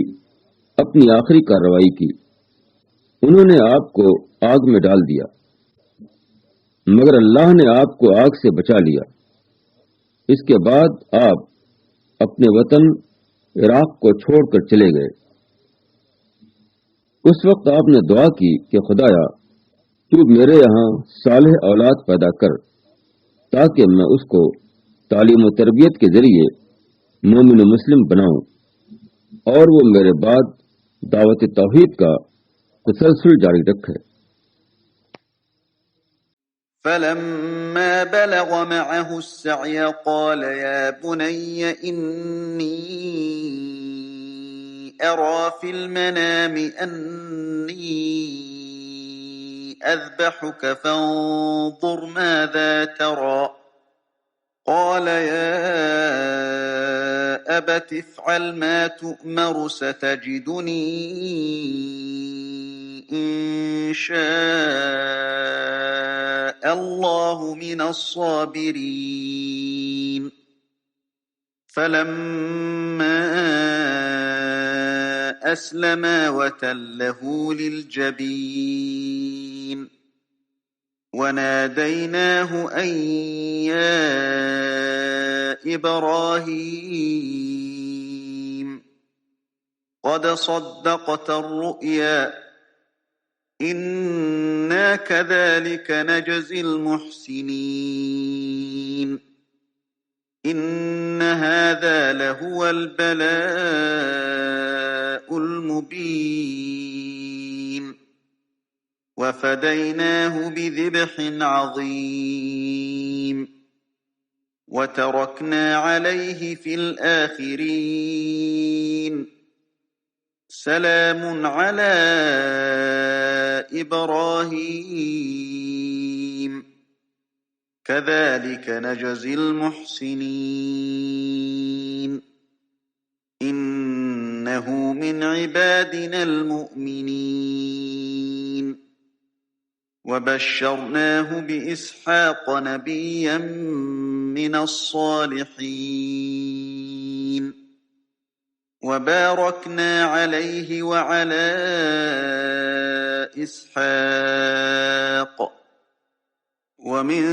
اپنی آخری کارروائی کی. انہوں نے آپ کو آگ میں ڈال دیا، مگر اللہ نے آپ کو آگ سے بچا لیا. اس کے بعد آپ اپنے وطن عراق کو چھوڑ کر چلے گئے. اس وقت آپ نے دعا کی کہ خدایا، تو میرے یہاں صالح اولاد پیدا کر تاکہ میں اس کو تعلیم و تربیت کے ذریعے مومن و مسلم بناؤں اور وہ میرے بعد دعوت توحید کا تسلسل جاری رکھے. فلما بلغ معه السعي قال يا بني إني أرى في المنام أني أذبحك فانظر ماذا ترى. قال يا أبت افعل ما تؤمر ستجدني إن شاء الله من الصابرين. فلما أسلما وتله للجبين وناديناه أن يا إبراهيم قد صدقت الرؤيا إنا كذلك نجزي المحسنين إن هذا لهو البلاء المبين وفديناه بذبح عظيم وتركنا عليه في الآخرين سلام على إبراهيم كذلك نجزي المحسنين إنه من عبادنا المؤمنين وبشرناه بإسحاق نبيا من الصالحين وباركنا عليه وعلى إسحاق ومن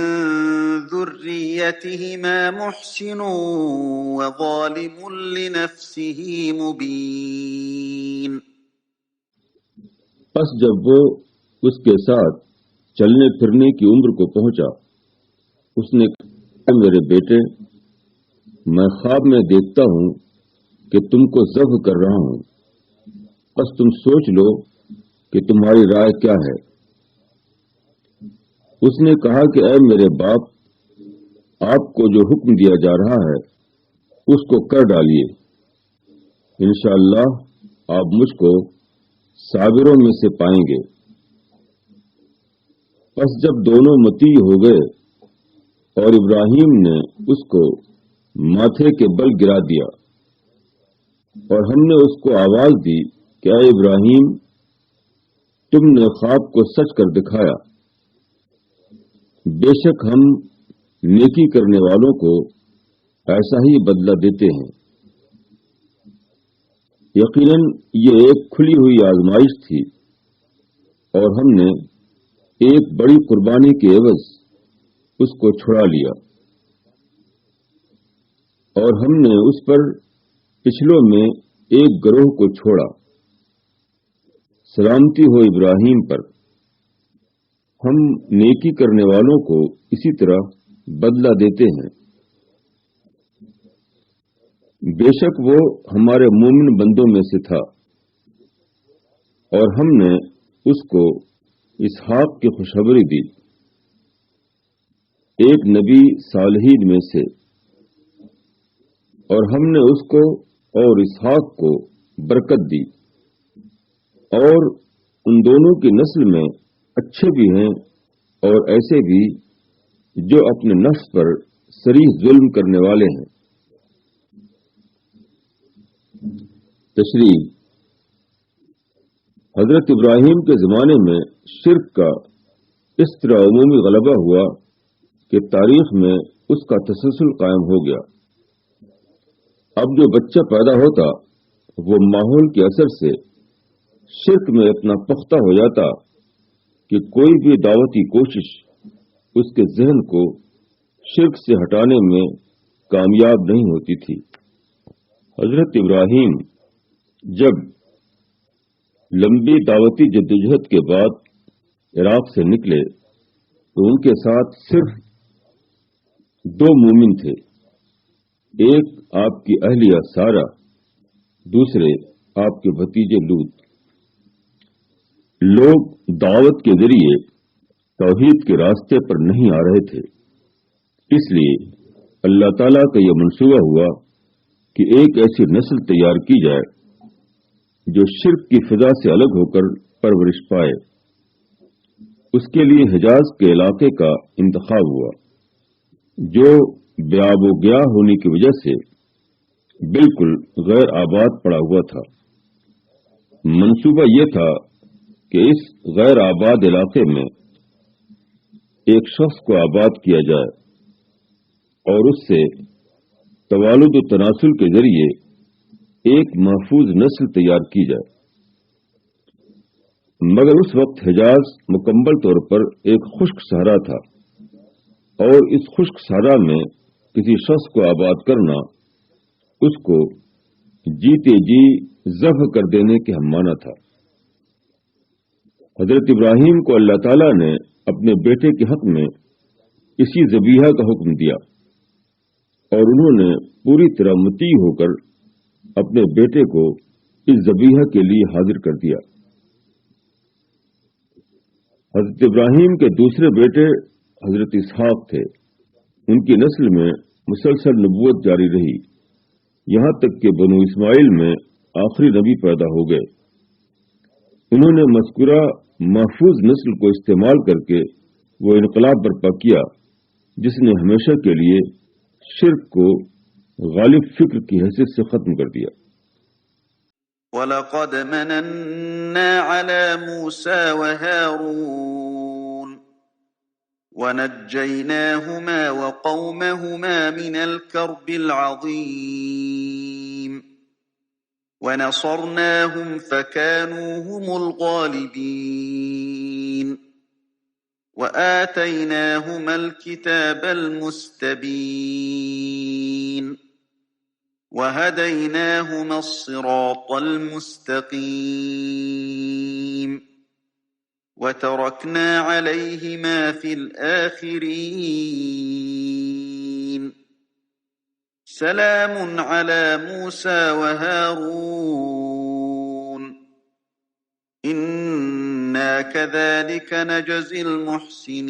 ذريتهما محسن وظالم لنفسه مبين. پس جب وہ اس کے ساتھ چلنے پھرنے کی عمر کو پہنچا، اس نے کہا میرے بیٹے، میں خواب میں دیکھتا ہوں کہ تم کو ذبح کر رہا ہوں، بس تم سوچ لو کہ تمہاری رائے کیا ہے۔ اس نے کہا کہ اے میرے باپ، آپ کو جو حکم دیا جا رہا ہے اس کو کر ڈالیے، انشاءاللہ آپ مجھ کو صابروں میں سے پائیں گے۔ پس جب دونوں مطیع ہو گئے اور ابراہیم نے اس کو ماتھے کے بل گرا دیا اور ہم نے اس کو آواز دی کہ اے ابراہیم، تم نے خواب کو سچ کر دکھایا، بے شک ہم نیکی کرنے والوں کو ایسا ہی بدلہ دیتے ہیں۔ یقیناً یہ ایک کھلی ہوئی آزمائش تھی اور ہم نے ایک بڑی قربانی کے عوض اس کو چھڑا لیا، اور ہم نے اس پر پچھلوں میں ایک گروہ کو چھوڑا۔ سلامتی ہو ابراہیم پر، ہم نیکی کرنے والوں کو اسی طرح بدلہ دیتے ہیں۔ بے شک وہ ہمارے مومن بندوں میں سے تھا، اور ہم نے اس کو اسحاق کی خوشخبری دی، ایک نبی صالحین میں سے، اور ہم نے اس کو اور اسحاق کو برکت دی، اور ان دونوں کی نسل میں اچھے بھی ہیں اور ایسے بھی جو اپنے نفس پر صریح ظلم کرنے والے ہیں۔ تشریح: حضرت ابراہیم کے زمانے میں شرک کا اس طرح عمومی غلبہ ہوا کہ تاریخ میں اس کا تسلسل قائم ہو گیا۔ اب جو بچہ پیدا ہوتا وہ ماحول کے اثر سے شرک میں اتنا پختہ ہو جاتا کہ کوئی بھی دعوتی کوشش اس کے ذہن کو شرک سے ہٹانے میں کامیاب نہیں ہوتی تھی۔ حضرت ابراہیم جب لمبی دعوتی جدوجہد کے بعد عراق سے نکلے تو ان کے ساتھ صرف دو مومن تھے، ایک آپ کی اہلیہ سارہ، دوسرے آپ کے بھتیجے لوط۔ لوگ دعوت کے ذریعے توحید کے راستے پر نہیں آ رہے تھے، اس لیے اللہ تعالیٰ کا یہ منصوبہ ہوا کہ ایک ایسی نسل تیار کی جائے جو شرک کی فضا سے الگ ہو کر پرورش پائے۔ اس کے لیے حجاز کے علاقے کا انتخاب ہوا، جو بیاب و گیا ہونے کی وجہ سے بالکل غیر آباد پڑا ہوا تھا۔ منصوبہ یہ تھا کہ اس غیر آباد علاقے میں ایک شخص کو آباد کیا جائے اور اس سے توالد و تناسل کے ذریعے ایک محفوظ نسل تیار کی جائے، مگر اس وقت حجاز مکمل طور پر ایک خشک صحرا تھا، اور اس خشک صحرا میں کسی شخص کو آباد کرنا اس کو جیتے جی ذبح کر دینے کے ہمانہ تھا۔ حضرت ابراہیم کو اللہ تعالیٰ نے اپنے بیٹے کے حق میں اسی ذبیحہ کا حکم دیا، اور انہوں نے پوری طرح مطیع ہو کر اپنے بیٹے کو اس ذبیحہ کے لیے حاضر کر دیا۔ حضرت ابراہیم کے دوسرے بیٹے حضرت اسحاق تھے۔ ان کی نسل میں مسلسل نبوت جاری رہی، یہاں تک کہ بنو اسماعیل میں آخری نبی پیدا ہو گئے۔ انہوں نے مذکورہ محفوظ نسل کو استعمال کر کے وہ انقلاب برپا کیا جس نے ہمیشہ کے لیے شرک کو غالب فکر کی حیثیت سے ختم کر دیا۔ وَلَقَدْ مَنَنَّا عَلَى مُوسَى وَهَارُونَ وَنَجَّيْنَاهُمَا وَقَوْمَهُمَا مِنَ الْكَرْبِ الْعَظِيمِ وَنَصَرْنَاهُمْ فَكَانُوا هُمُ الْغَالِبِينَ وَآتَيْنَاهُمَا الْكِتَابَ الْمُسْتَبِينَ وَهَدَيْنَاهُمَا الصِّرَاطَ الْمُسْتَقِيمَ وَتَرَكْنَا عَلَيْهِمَا فِي الْآخِرِينَ سَلَامٌ عَلَى مُوسَى وَهَارُونَ إِنَّا كَذَلِكَ نَجْزِي الْمُحْسِنِينَ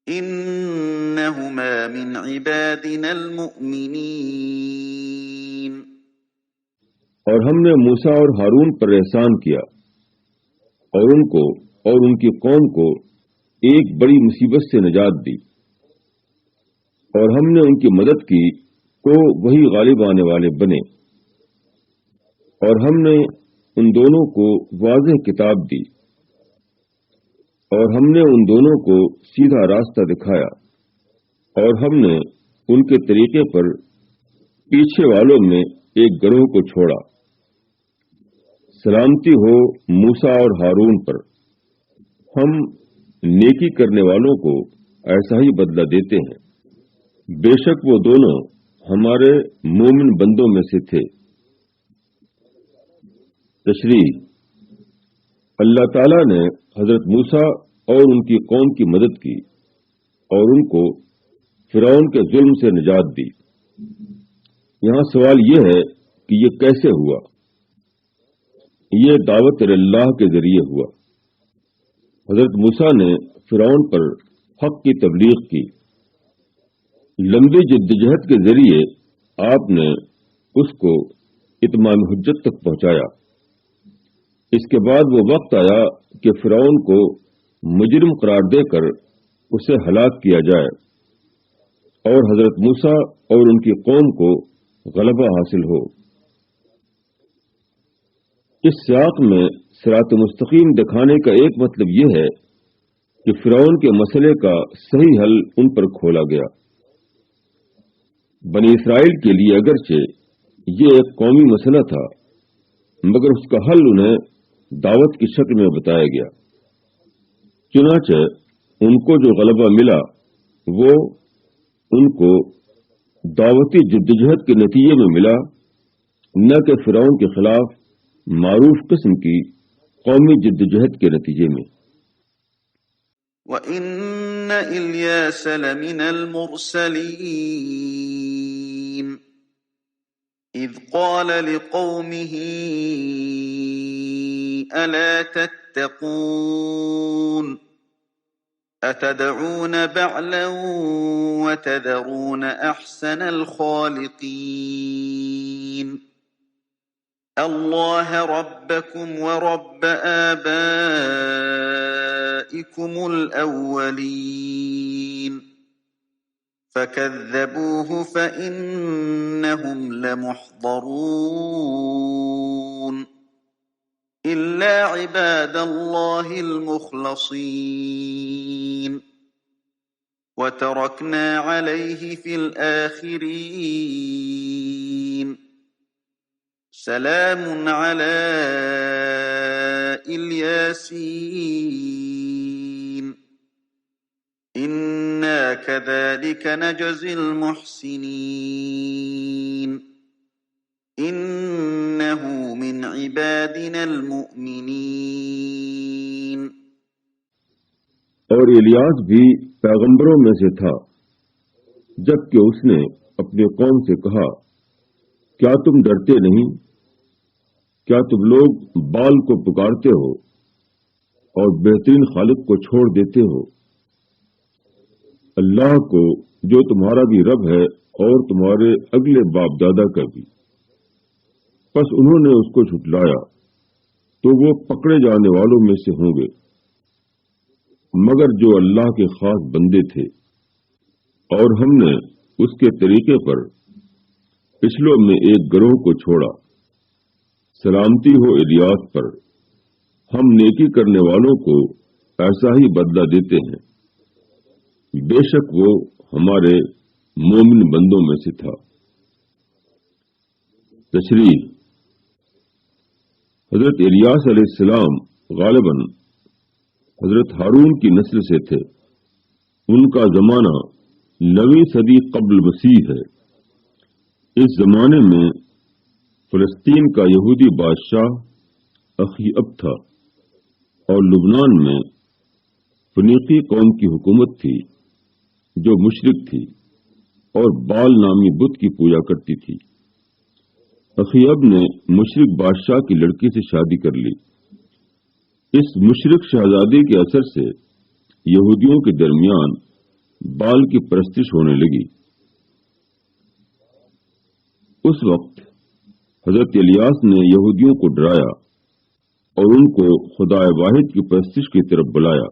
إِنَّهُمَا مِنْ عِبَادِنَا الْمُؤْمِنِينَ۔ اور ہم نے موسیٰ اور ہارون پر احسان کیا اور ان کو اور ان کی قوم کو ایک بڑی مصیبت سے نجات دی، اور ہم نے ان کی مدد کی تو وہی غالب آنے والے بنے، اور ہم نے ان دونوں کو واضح کتاب دی، اور ہم نے ان دونوں کو سیدھا راستہ دکھایا، اور ہم نے ان کے طریقے پر پیچھے والوں میں ایک گروہ کو چھوڑا۔ سلامتی ہو موسیٰ اور ہارون پر، ہم نیکی کرنے والوں کو ایسا ہی بدلہ دیتے ہیں، بے شک وہ دونوں ہمارے مومن بندوں میں سے تھے۔ تشریح: اللہ تعالیٰ نے حضرت موسیٰ اور ان کی قوم کی مدد کی اور ان کو فرعون کے ظلم سے نجات دی۔ یہاں سوال یہ ہے کہ یہ کیسے ہوا؟ یہ دعوت اللہ کے ذریعے ہوا۔ حضرت موسیٰ نے فرعون پر حق کی تبلیغ کی، لمبی جدوجہد کے ذریعے آپ نے اس کو اتمام حجت تک پہنچایا۔ اس کے بعد وہ وقت آیا کہ فرعون کو مجرم قرار دے کر اسے ہلاک کیا جائے اور حضرت موسیٰ اور ان کی قوم کو غلبہ حاصل ہو۔ اس سیاق میں صراط مستقیم دکھانے کا ایک مطلب یہ ہے کہ فرعون کے مسئلے کا صحیح حل ان پر کھولا گیا۔ بنی اسرائیل کے لیے اگرچہ یہ ایک قومی مسئلہ تھا، مگر اس کا حل انہیں دعوت کی شکل میں بتایا گیا۔ چنانچہ ان کو جو غلبہ ملا وہ ان کو دعوتی جدوجہد کے نتیجے میں ملا، نہ کہ فرعون کے خلاف معروف قسم کی قومی جدوجہد کے نتیجے میں۔ وَإِنَّ إِلْيَاسَ لَمِنَ الْمُرْسَلِينَ إِذْ قَالَ لِقَوْمِهِ أَلَا تَتَّقُونَ أَتَدْعُونَ بَعْلًا وَتَذَرُونَ أَحْسَنَ الْخَالِقِينَ اللَّهَ رَبَّكُمْ وَرَبَّ آبَائِكُمُ الْأَوَّلِينَ فَكَذَّبُوهُ فَإِنَّهُمْ لَمُحْضَرُونَ إِلَّا عِبَادَ اللَّهِ الْمُخْلَصِينَ وَتَرَكْنَا عَلَيْهِ فِي الْآخِرِينَ سَلَامٌ عَلَى الْيَاسِينَ إِنَّا كَذَلِكَ نَجْزِي الْمُحْسِنِينَ إِنَّهُ مِنْ عِبَادِنَا الْمُؤْمِنِينَ۔ اور الیاس بھی پیغمبروں میں سے تھا، جبکہ اس نے اپنی قوم سے کہا، کیا تم ڈرتے نہیں؟ کیا تم لوگ بال کو پکارتے ہو اور بہترین خالق کو چھوڑ دیتے ہو، اللہ کو جو تمہارا بھی رب ہے اور تمہارے اگلے باپ دادا کا بھی؟ پس انہوں نے اس کو جھٹلایا تو وہ پکڑے جانے والوں میں سے ہوں گے۔ مگر جو اللہ کے خاص بندے تھے، اور ہم نے اس کے طریقے پر پچھلوں میں ایک گروہ کو چھوڑا۔ سلامتی ہو الیاس پر، ہم نیکی کرنے والوں کو ایسا ہی بدلہ دیتے ہیں، بے شک وہ ہمارے مومن بندوں میں سے تھا۔ تشریح: حضرت الیاس علیہ السلام غالباً حضرت ہارون کی نسل سے تھے۔ ان کا زمانہ 9ویں صدی قبل مسیح ہے۔ اس زمانے میں فلسطین کا یہودی بادشاہ اخیعب تھا، اور لبنان میں فنیقی قوم کی حکومت تھی جو مشرک تھی اور بال نامی بت کی پوجا کرتی تھی۔ اخیعب نے مشرک بادشاہ کی لڑکی سے شادی کر لی۔ اس مشرک شہزادی کے اثر سے یہودیوں کے درمیان بال کی پرستش ہونے لگی۔ اس وقت حضرت الیاس نے یہودیوں کو ڈرایا اور ان کو خدا واحد کی پرستش کی طرف بلایا،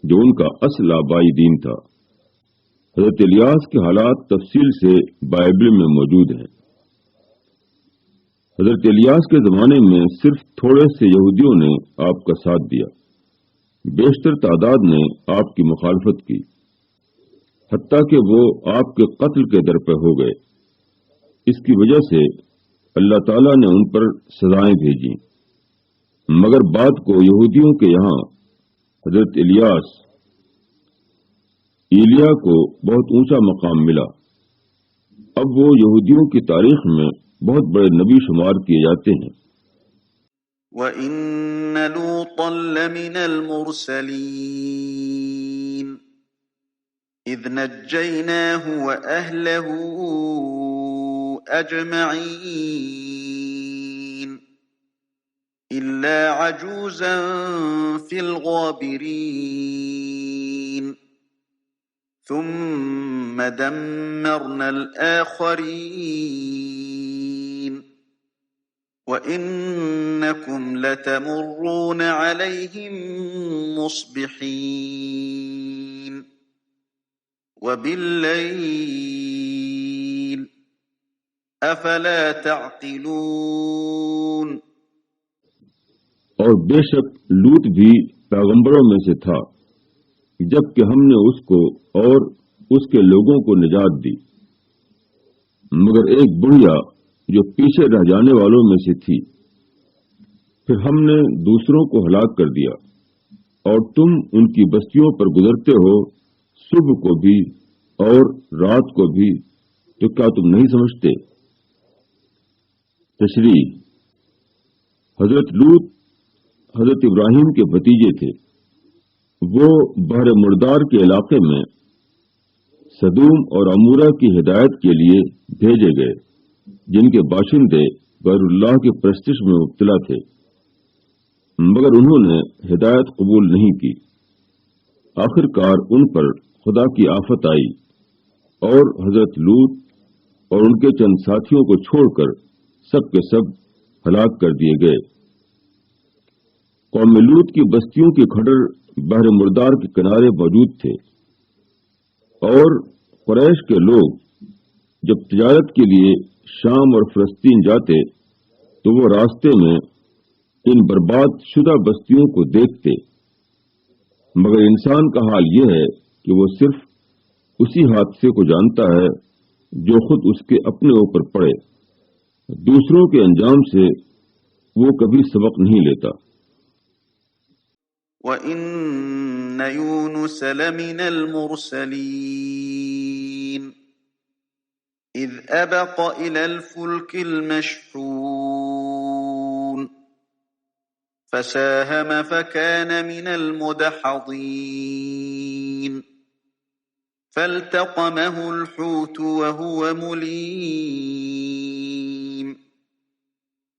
جو ان کا اصل آبائی دین تھا۔ حضرت الیاس کے حالات تفصیل سے بائبل میں موجود ہیں۔ حضرت الیاس کے زمانے میں صرف تھوڑے سے یہودیوں نے آپ کا ساتھ دیا، بیشتر تعداد نے آپ کی مخالفت کی، حتیٰ کہ وہ آپ کے قتل کے در پہ ہو گئے۔ اس کی وجہ سے اللہ تعالیٰ نے ان پر سزائیں بھیجیں، مگر بعد کو یہودیوں کے یہاں حضرت ایلیا کو بہت اونچا مقام ملا۔ اب وہ یہودیوں کی تاریخ میں بہت بڑے نبی شمار کیے جاتے ہیں۔ وَإِنَّ لُوطًا لَّمِنَ الْمُرْسَلِينَ إِذْ نَجَّيْنَاهُ وَأَهْلَهُ أَجْمَعِينَ إِلَّا عَجُوزًا فِي الْغَابِرِينَ ثُمَّ دَمَّرْنَا الْآخَرِينَ وَإِنَّكُمْ لَتَمُرُّونَ عَلَيْهِمْ مُصْبِحِينَ وَبِاللَّيْلِ أَفَلَا تَعْقِلُونَ۔ اور بے شک لوط بھی پیغمبروں میں سے تھا، جبکہ ہم نے اس کو اور اس کے لوگوں کو نجات دی، مگر ایک بڑھیا جو پیچھے رہ جانے والوں میں سے تھی۔ پھر ہم نے دوسروں کو ہلاک کر دیا، اور تم ان کی بستیوں پر گزرتے ہو صبح کو بھی اور رات کو بھی، تو کیا تم نہیں سمجھتے؟ تشریح: حضرت لوط حضرت ابراہیم کے بھتیجے تھے۔ وہ بحر مردار کے علاقے میں سدوم اور عمورہ کی ہدایت کے لیے بھیجے گئے، جن کے باشندے غیر اللہ کی پرستش میں مبتلا تھے، مگر انہوں نے ہدایت قبول نہیں کی۔ آخر کار ان پر خدا کی آفت آئی، اور حضرت لوط اور ان کے چند ساتھیوں کو چھوڑ کر سب کے سب ہلاک کر دیے گئے۔ قوم لوط کی بستیوں کے کھڈر بحر مردار کے کنارے موجود تھے، اور قریش کے لوگ جب تجارت کے لیے شام اور فلسطین جاتے تو وہ راستے میں ان برباد شدہ بستیوں کو دیکھتے، مگر انسان کا حال یہ ہے کہ وہ صرف اسی حادثے کو جانتا ہے جو خود اس کے اپنے اوپر پڑے، دوسروں کے انجام سے وہ کبھی سبق نہیں لیتا۔ وَإِنَّ يُونُسَ لَمِنَ الْمُرْسَلِينَ إِذْ أَبَقَ إِلَى الْفُلْكِ الْمَشْحُونِ فَسَاهَمَ فَكَانَ مِنَ الْمُدْحَضِينَ فَالْتَقَمَهُ الْحُوتُ وَهُوَ مُلِيمٌ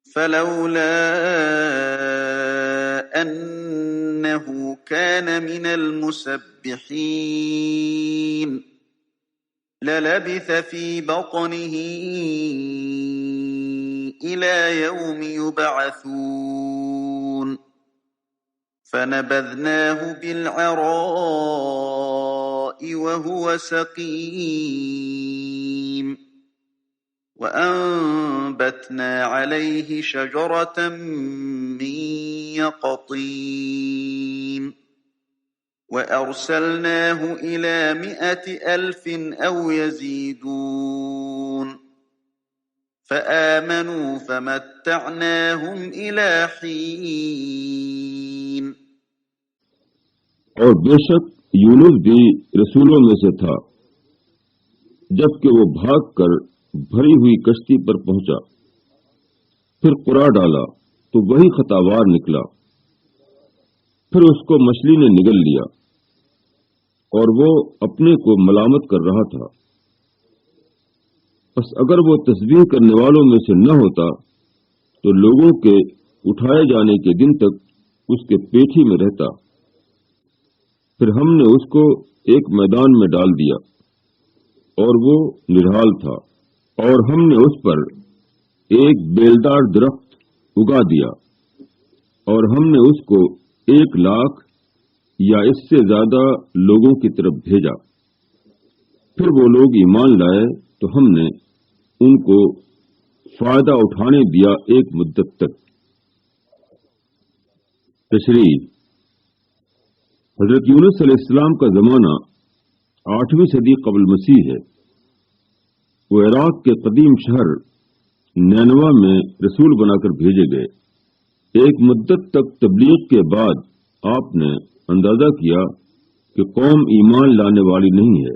فَلَوْلَا أَنَّهُ كَانَ مِنَ الْمُسَبِّحِينَ لَلَبِثَ فِي بَطْنِهِ إِلَى يَوْمِ يُبْعَثُونَ فنبذناه بالعراء وهو سقيم وأنبتنا عليه شجرة من يقطين وأرسلناه إلى 100,000 أو يزيدون فآمنوا فمتعناهم إلى حين اور بے شک یونس بھی رسولوں میں سے تھا، جبکہ وہ بھاگ کر بھری ہوئی کشتی پر پہنچا، پھر قرا ڈالا تو وہی خطاوار نکلا، پھر اس کو مچھلی نے نگل لیا اور وہ اپنے کو ملامت کر رہا تھا۔ بس اگر وہ تسبیح کرنے والوں میں سے نہ ہوتا تو لوگوں کے اٹھائے جانے کے دن تک اس کے پیٹ ہی میں رہتا۔ پھر ہم نے اس کو ایک میدان میں ڈال دیا اور وہ نڈھال تھا، اور ہم نے اس پر ایک بیلدار درخت اگا دیا، اور ہم نے اس کو 1,00,000 یا اس سے زیادہ لوگوں کی طرف بھیجا۔ پھر وہ لوگ ایمان لائے تو ہم نے ان کو فائدہ اٹھانے دیا ایک مدت تک۔ تشریح: حضرت یونس علیہ السلام کا زمانہ 8ویں صدی قبل مسیح ہے۔ وہ عراق کے قدیم شہر نینوا میں رسول بنا کر بھیجے گئے۔ ایک مدت تک تبلیغ کے بعد آپ نے اندازہ کیا کہ قوم ایمان لانے والی نہیں ہے۔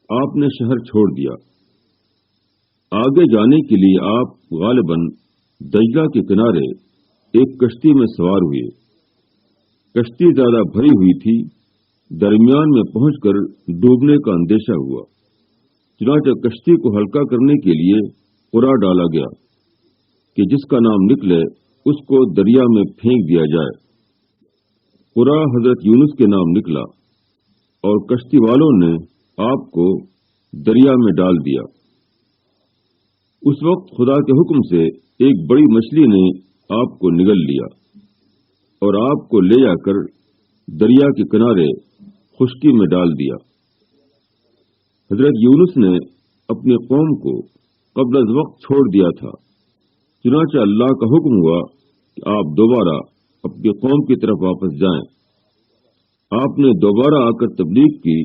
آپ نے شہر چھوڑ دیا۔ آگے جانے کے لیے آپ غالباً دجلہ کے کنارے ایک کشتی میں سوار ہوئے۔ کشتی زیادہ بھری ہوئی تھی، درمیان میں پہنچ کر ڈوبنے کا اندیشہ ہوا، چنانچہ کشتی کو ہلکا کرنے کے لیے قرا ڈالا گیا کہ جس کا نام نکلے اس کو دریا میں پھینک دیا جائے۔ قرا حضرت یونس کے نام نکلا اور کشتی والوں نے آپ کو دریا میں ڈال دیا۔ اس وقت خدا کے حکم سے ایک بڑی مچھلی نے آپ کو نگل لیا اور آپ کو لے جا کر دریا کے کنارے خشکی میں ڈال دیا۔ حضرت یونس نے اپنی قوم کو قبل از وقت چھوڑ دیا تھا، چنانچہ اللہ کا حکم ہوا کہ آپ دوبارہ اپنی قوم کی طرف واپس جائیں۔ آپ نے دوبارہ آ کر تبلیغ کی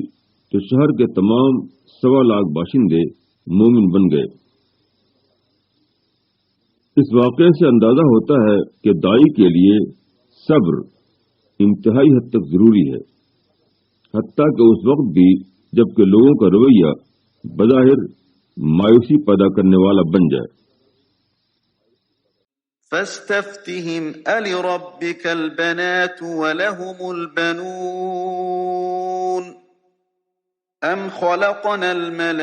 تو شہر کے تمام 1,00,000 باشندے مومن بن گئے۔ اس واقعے سے اندازہ ہوتا ہے کہ داعی کے لیے صبر انتہائی حد تک ضروری ہے، حتیٰ کہ اس وقت بھی جبکہ لوگوں کا رویہ بظاہر مایوسی پیدا کرنے والا بن جائے۔ فاستفتهم ألربك البنات ولهم البنون أم خلقنا الملائكة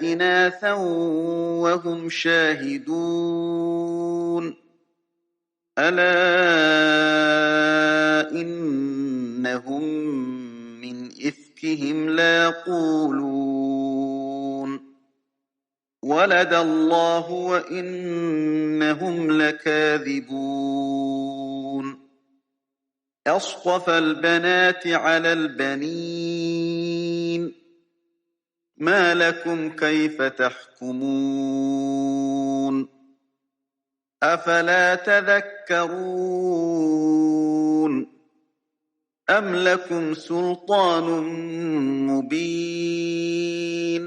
إناثا وهم شاهدون ألا إنهم من إفكهم ليقولون ولد الله وإنهم لكاذبون أصطفى البنات على البنين ما لكم كيف تحكمون أفلا تذكرون أم لكم سلطان مبين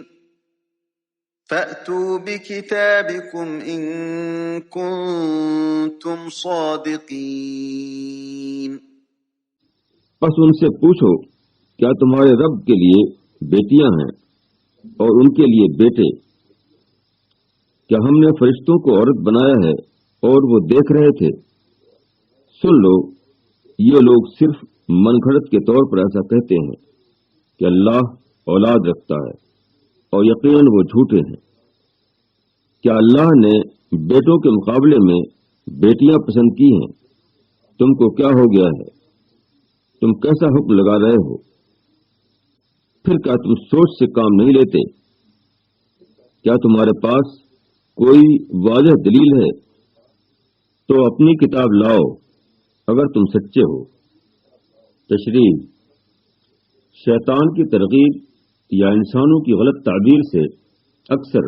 فأتوا بكتابكم إن كنتم صادقين۔ پس ان سے پوچھو کیا تمہارے رب کے لیے بیٹیاں ہیں اور ان کے لیے بیٹے؟ کیا ہم نے فرشتوں کو عورت بنایا ہے اور وہ دیکھ رہے تھے؟ سن لو، یہ لوگ صرف من گھڑت کے طور پر ایسا کہتے ہیں کہ اللہ اولاد رکھتا ہے، اور یقیناً وہ جھوٹے ہیں۔ کیا اللہ نے بیٹوں کے مقابلے میں بیٹیاں پسند کی ہیں؟ تم کو کیا ہو گیا ہے؟ تم کیسا حکم لگا رہے ہو؟ پھر کیا تم سوچ سے کام نہیں لیتے؟ کیا تمہارے پاس کوئی واضح دلیل ہے؟ تو اپنی کتاب لاؤ اگر تم سچے ہو۔ تشریح: شیطان کی ترغیب یا انسانوں کی غلط تعبیر سے اکثر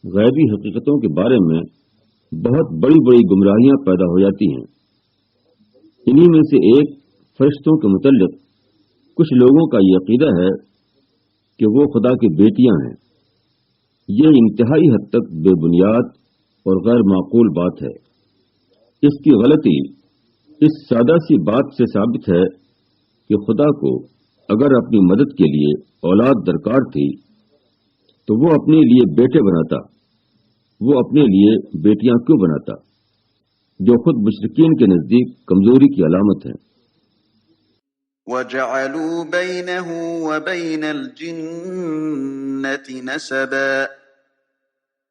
غیبی حقیقتوں کے بارے میں بہت بڑی بڑی گمراہیاں پیدا ہو جاتی ہیں۔ انہی میں سے ایک فرشتوں کے متعلق کچھ لوگوں کا یہ عقیدہ ہے کہ وہ خدا کی بیٹیاں ہیں۔ یہ انتہائی حد تک بے بنیاد اور غیر معقول بات ہے۔ اس کی غلطی اس سادہ سی بات سے ثابت ہے کہ خدا کو اگر اپنی مدد کے لیے اولاد درکار تھی تو وہ اپنے لیے بیٹے بناتا، وہ اپنے لیے بیٹیاں کیوں بناتا، جو خود مشرکین کے نزدیک کمزوری کی علامت ہے۔ وَجَعَلُوا بَيْنَهُ وَبَيْنَ الْجِنَّةِ نَسَبًا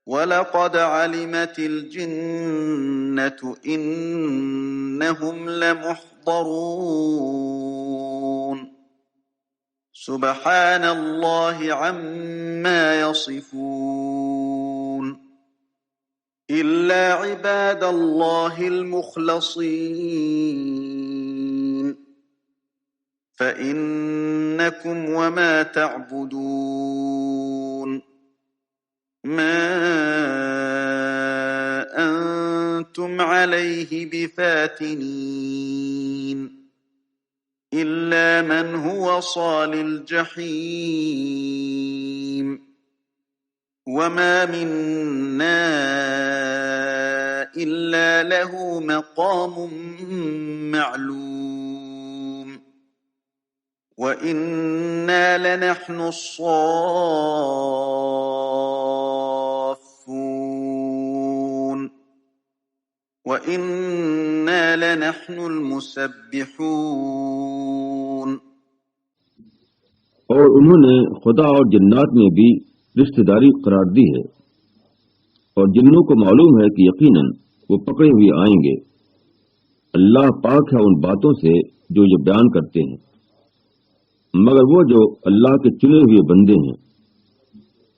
وَلَقَدْ عَلِمَتِ الْجِنَّةُ إِنَّهُمْ لَمُحْضَرُونَ سُبْحَانَ اللَّهِ عَمَّا يَصِفُونَ إِلَّا عِبَادَ اللَّهِ الْمُخْلَصِينَ فَإِنَّكُمْ وَمَا تَعْبُدُونَ مَا أَنْتُمْ عَلَيْهِ بِفَاتِنِينَ إِلَّا مَنْ هُوَ صَالِ الْجَحِيمِ وَمَا مِنَّا إِلَّا لَهُ مَقَامٌ مَعْلُومٌ وَإِنَّا لَنَحْنُ الصَّافُّونَ وَإِنَّا لَنَحْنُ الْمُسَبِّحُونَ۔ اور انہوں نے خدا اور جنات میں بھی رشتہ داری قرار دی ہے، اور جنوں کو معلوم ہے کہ یقیناً وہ پکڑے ہوئے آئیں گے۔ اللہ پاک ہے ان باتوں سے جو یہ بیان کرتے ہیں، مگر وہ جو اللہ کے چنے ہوئے بندے ہیں۔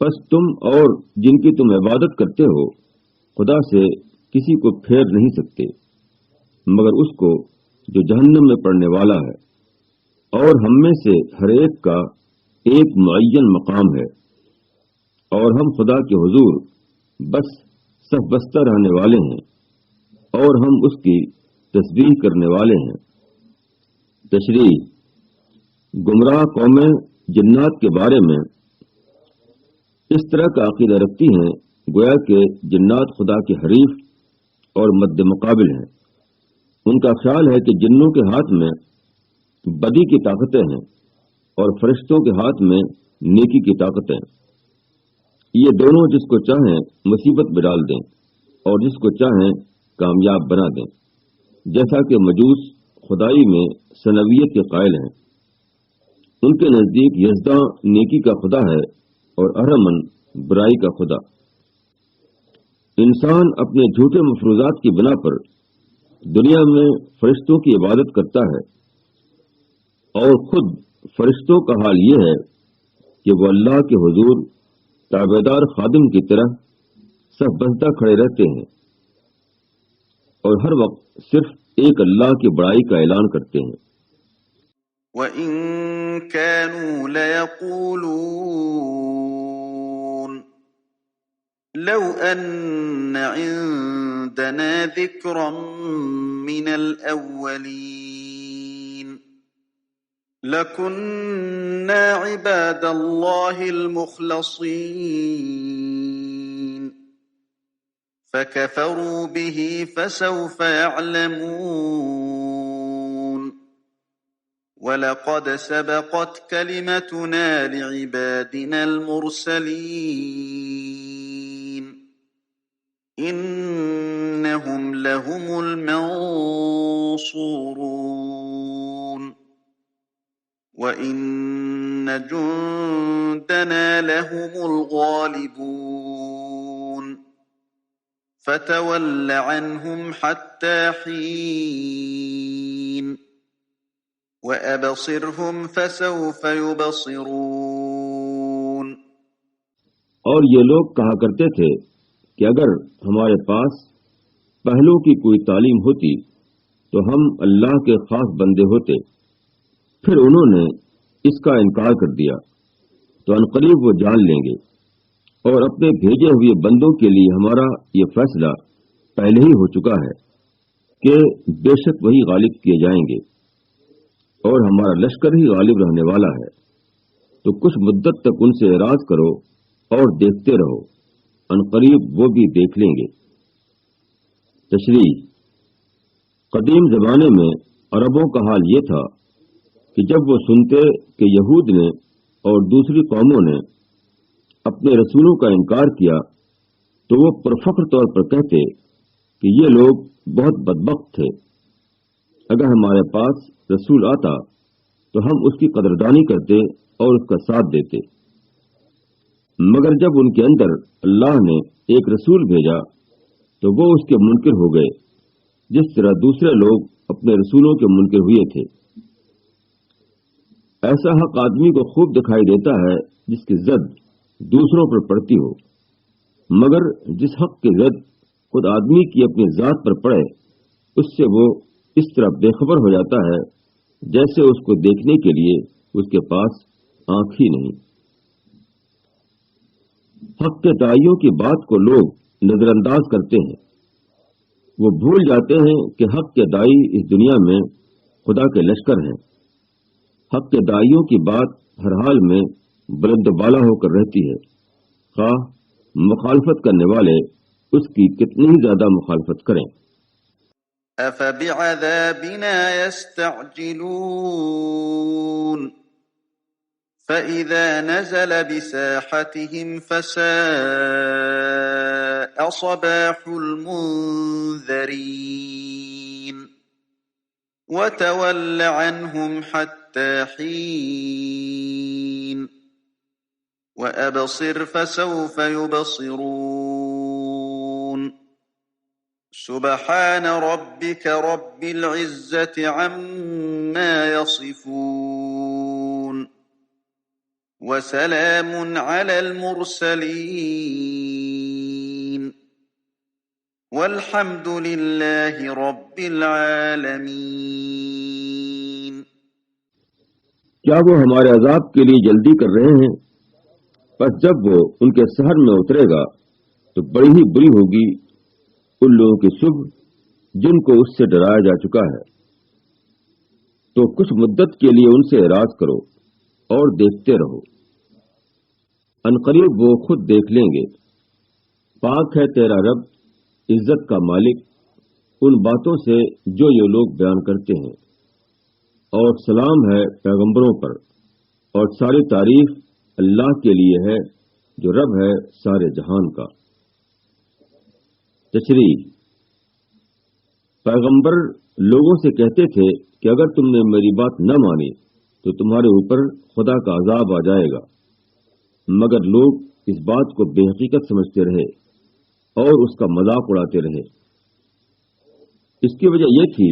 پس تم اور جن کی تم عبادت کرتے ہو خدا سے کسی کو پھیر نہیں سکتے مگر اس کو جو جہنم میں پڑنے والا ہے، اور ہم میں سے ہر ایک کا ایک معین مقام ہے، اور ہم خدا کے حضور بس صف بستہ رہنے والے ہیں، اور ہم اس کی تسبیح کرنے والے ہیں۔ تشریح: گمراہ قومیں جنات کے بارے میں اس طرح کا عقیدہ رکھتی ہیں گویا کہ جنات خدا کے حریف اور مد مقابل ہیں۔ ان کا خیال ہے کہ جنوں کے ہاتھ میں بدی کی طاقتیں ہیں اور فرشتوں کے ہاتھ میں نیکی کی طاقتیں۔ یہ دونوں جس کو چاہیں مصیبت میں ڈال دیں اور جس کو چاہیں کامیاب بنا دیں، جیسا کہ مجوس خدائی میں ثنویت کے قائل ہیں۔ ان کے نزدیک یزداں نیکی کا خدا ہے اور اہرمن برائی کا خدا۔ انسان اپنے جھوٹے مفروضات کی بنا پر دنیا میں فرشتوں کی عبادت کرتا ہے، اور خود فرشتوں کا حال یہ ہے کہ وہ اللہ کے حضور تابعدار خادم کی طرح صف بستہ کھڑے رہتے ہیں اور ہر وقت صرف ایک اللہ کی بڑائی کا اعلان کرتے ہیں۔ وَإِن كَانُوا لَيَقُولُونَ لَوْ أَنَّ عِندَنَا ذِكْرًا مِّنَ الْأَوَّلِينَ لَكُنَّا عِبَادَ اللَّهِ الْمُخْلَصِينَ فَكَفَرُوا بِهِ فَسَوْفَ يَعْلَمُونَ وَلَقَدْ سَبَقَتْ كَلِمَتُنَا لِعِبَادِنَا الْمُرْسَلِينَ إِنَّهُمْ لَهُمُ الْمَنصُورُونَ وَإِنَّ جُندَنَا لَهُمُ الْغَالِبُونَ فَتَوَلَّ عَنْهُمْ حَتَّى حِينٍ وَأَبْصِرْهُمْ فَسَوْفَ يُبْصِرُونَ۔ اور یہ لوگ کہا کرتے تھے کہ اگر ہمارے پاس پہلوں کی کوئی تعلیم ہوتی تو ہم اللہ کے خاص بندے ہوتے، پھر انہوں نے اس کا انکار کر دیا تو عنقریب وہ جان لیں گے، اور اپنے بھیجے ہوئے بندوں کے لیے ہمارا یہ فیصلہ پہلے ہی ہو چکا ہے کہ بے شک وہی غالب کیے جائیں گے، اور ہمارا لشکر ہی غالب رہنے والا ہے۔ تو کچھ مدت تک ان سے اعراض کرو اور دیکھتے رہو، عنقریب وہ بھی دیکھ لیں گے۔ تشریح: قدیم زمانے میں عربوں کا حال یہ تھا کہ جب وہ سنتے کہ یہود نے اور دوسری قوموں نے اپنے رسولوں کا انکار کیا تو وہ پرفخر طور پر کہتے کہ یہ لوگ بہت بدبخت تھے، اگر ہمارے پاس رسول آتا تو ہم اس کی قدردانی کرتے اور اس کا ساتھ دیتے، مگر جب ان کے اندر اللہ نے ایک رسول بھیجا تو وہ اس کے منکر ہو گئے، جس طرح دوسرے لوگ اپنے رسولوں کے منکر ہوئے تھے۔ ایسا حق آدمی کو خوب دکھائی دیتا ہے جس کی زد دوسروں پر پڑتی ہو، مگر جس حق کی زد خود آدمی کی اپنی ذات پر پڑے اس سے وہ اس طرح بے خبر ہو جاتا ہے جیسے اس کو دیکھنے کے لیے اس کے پاس آنکھ ہی نہیں۔ حق کے داعیوں کی بات کو لوگ نظر انداز کرتے ہیں، وہ بھول جاتے ہیں کہ حق کے داعی اس دنیا میں خدا کے لشکر ہیں۔ حق کے داعیوں کی بات ہر حال میں بلند و بالا ہو کر رہتی ہے، خواہ مخالفت کرنے والے اس کی کتنی ہی زیادہ مخالفت کریں۔ أَفَبِعَذَابِنَا يَسْتَعْجِلُونَ فَإِذَا نَزَلَ بِسَاحَتِهِمْ فَسَاءَ صَبَاحُ الْمُنذَرِينَ وَتَوَلَّ عَنْهُمْ حَتَّى حِينٍ وَأَبْصِرْ فَسَوْفَ يُبْصِرُونَ سبحان ربك رب العزة عما يصفون وسلام على المرسلين والحمد لله رب العالمين۔ کیا وہ ہمارے عذاب کے لیے جلدی کر رہے ہیں؟ پس جب وہ ان کے شہر میں اترے گا تو بڑی ہی بری ہوگی ان لوگوں کی صبح جن کو اس سے ڈرایا جا چکا ہے۔ تو کچھ مدت کے لیے ان سے اعراض کرو اور دیکھتے رہو، عنقریب وہ خود دیکھ لیں گے۔ پاک ہے تیرا رب، عزت کا مالک، ان باتوں سے جو یہ لوگ بیان کرتے ہیں، اور سلام ہے پیغمبروں پر، اور ساری تعریف اللہ کے لیے ہے جو رب ہے سارے جہان کا۔ تشریح: پیغمبر لوگوں سے کہتے تھے کہ اگر تم نے میری بات نہ مانی تو تمہارے اوپر خدا کا عذاب آ جائے گا، مگر لوگ اس بات کو بے حقیقت سمجھتے رہے اور اس کا مذاق اڑاتے رہے۔ اس کی وجہ یہ تھی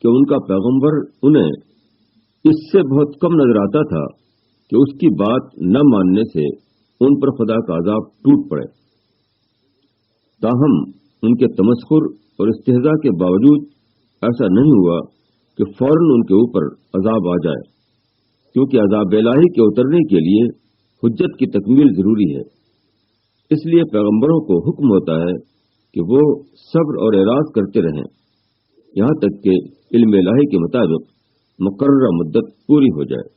کہ ان کا پیغمبر انہیں اس سے بہت کم نظر آتا تھا کہ اس کی بات نہ ماننے سے ان پر خدا کا عذاب ٹوٹ پڑے۔ تاہم ان کے تمسخر اور استہزاء کے باوجود ایسا نہیں ہوا کہ فوراً ان کے اوپر عذاب آ جائے، کیونکہ عذاب الہی کے اترنے کے لیے حجت کی تکمیل ضروری ہے۔ اس لیے پیغمبروں کو حکم ہوتا ہے کہ وہ صبر اور اعراض کرتے رہیں یہاں تک کہ علم الہی کے مطابق مقررہ مدت پوری ہو جائے۔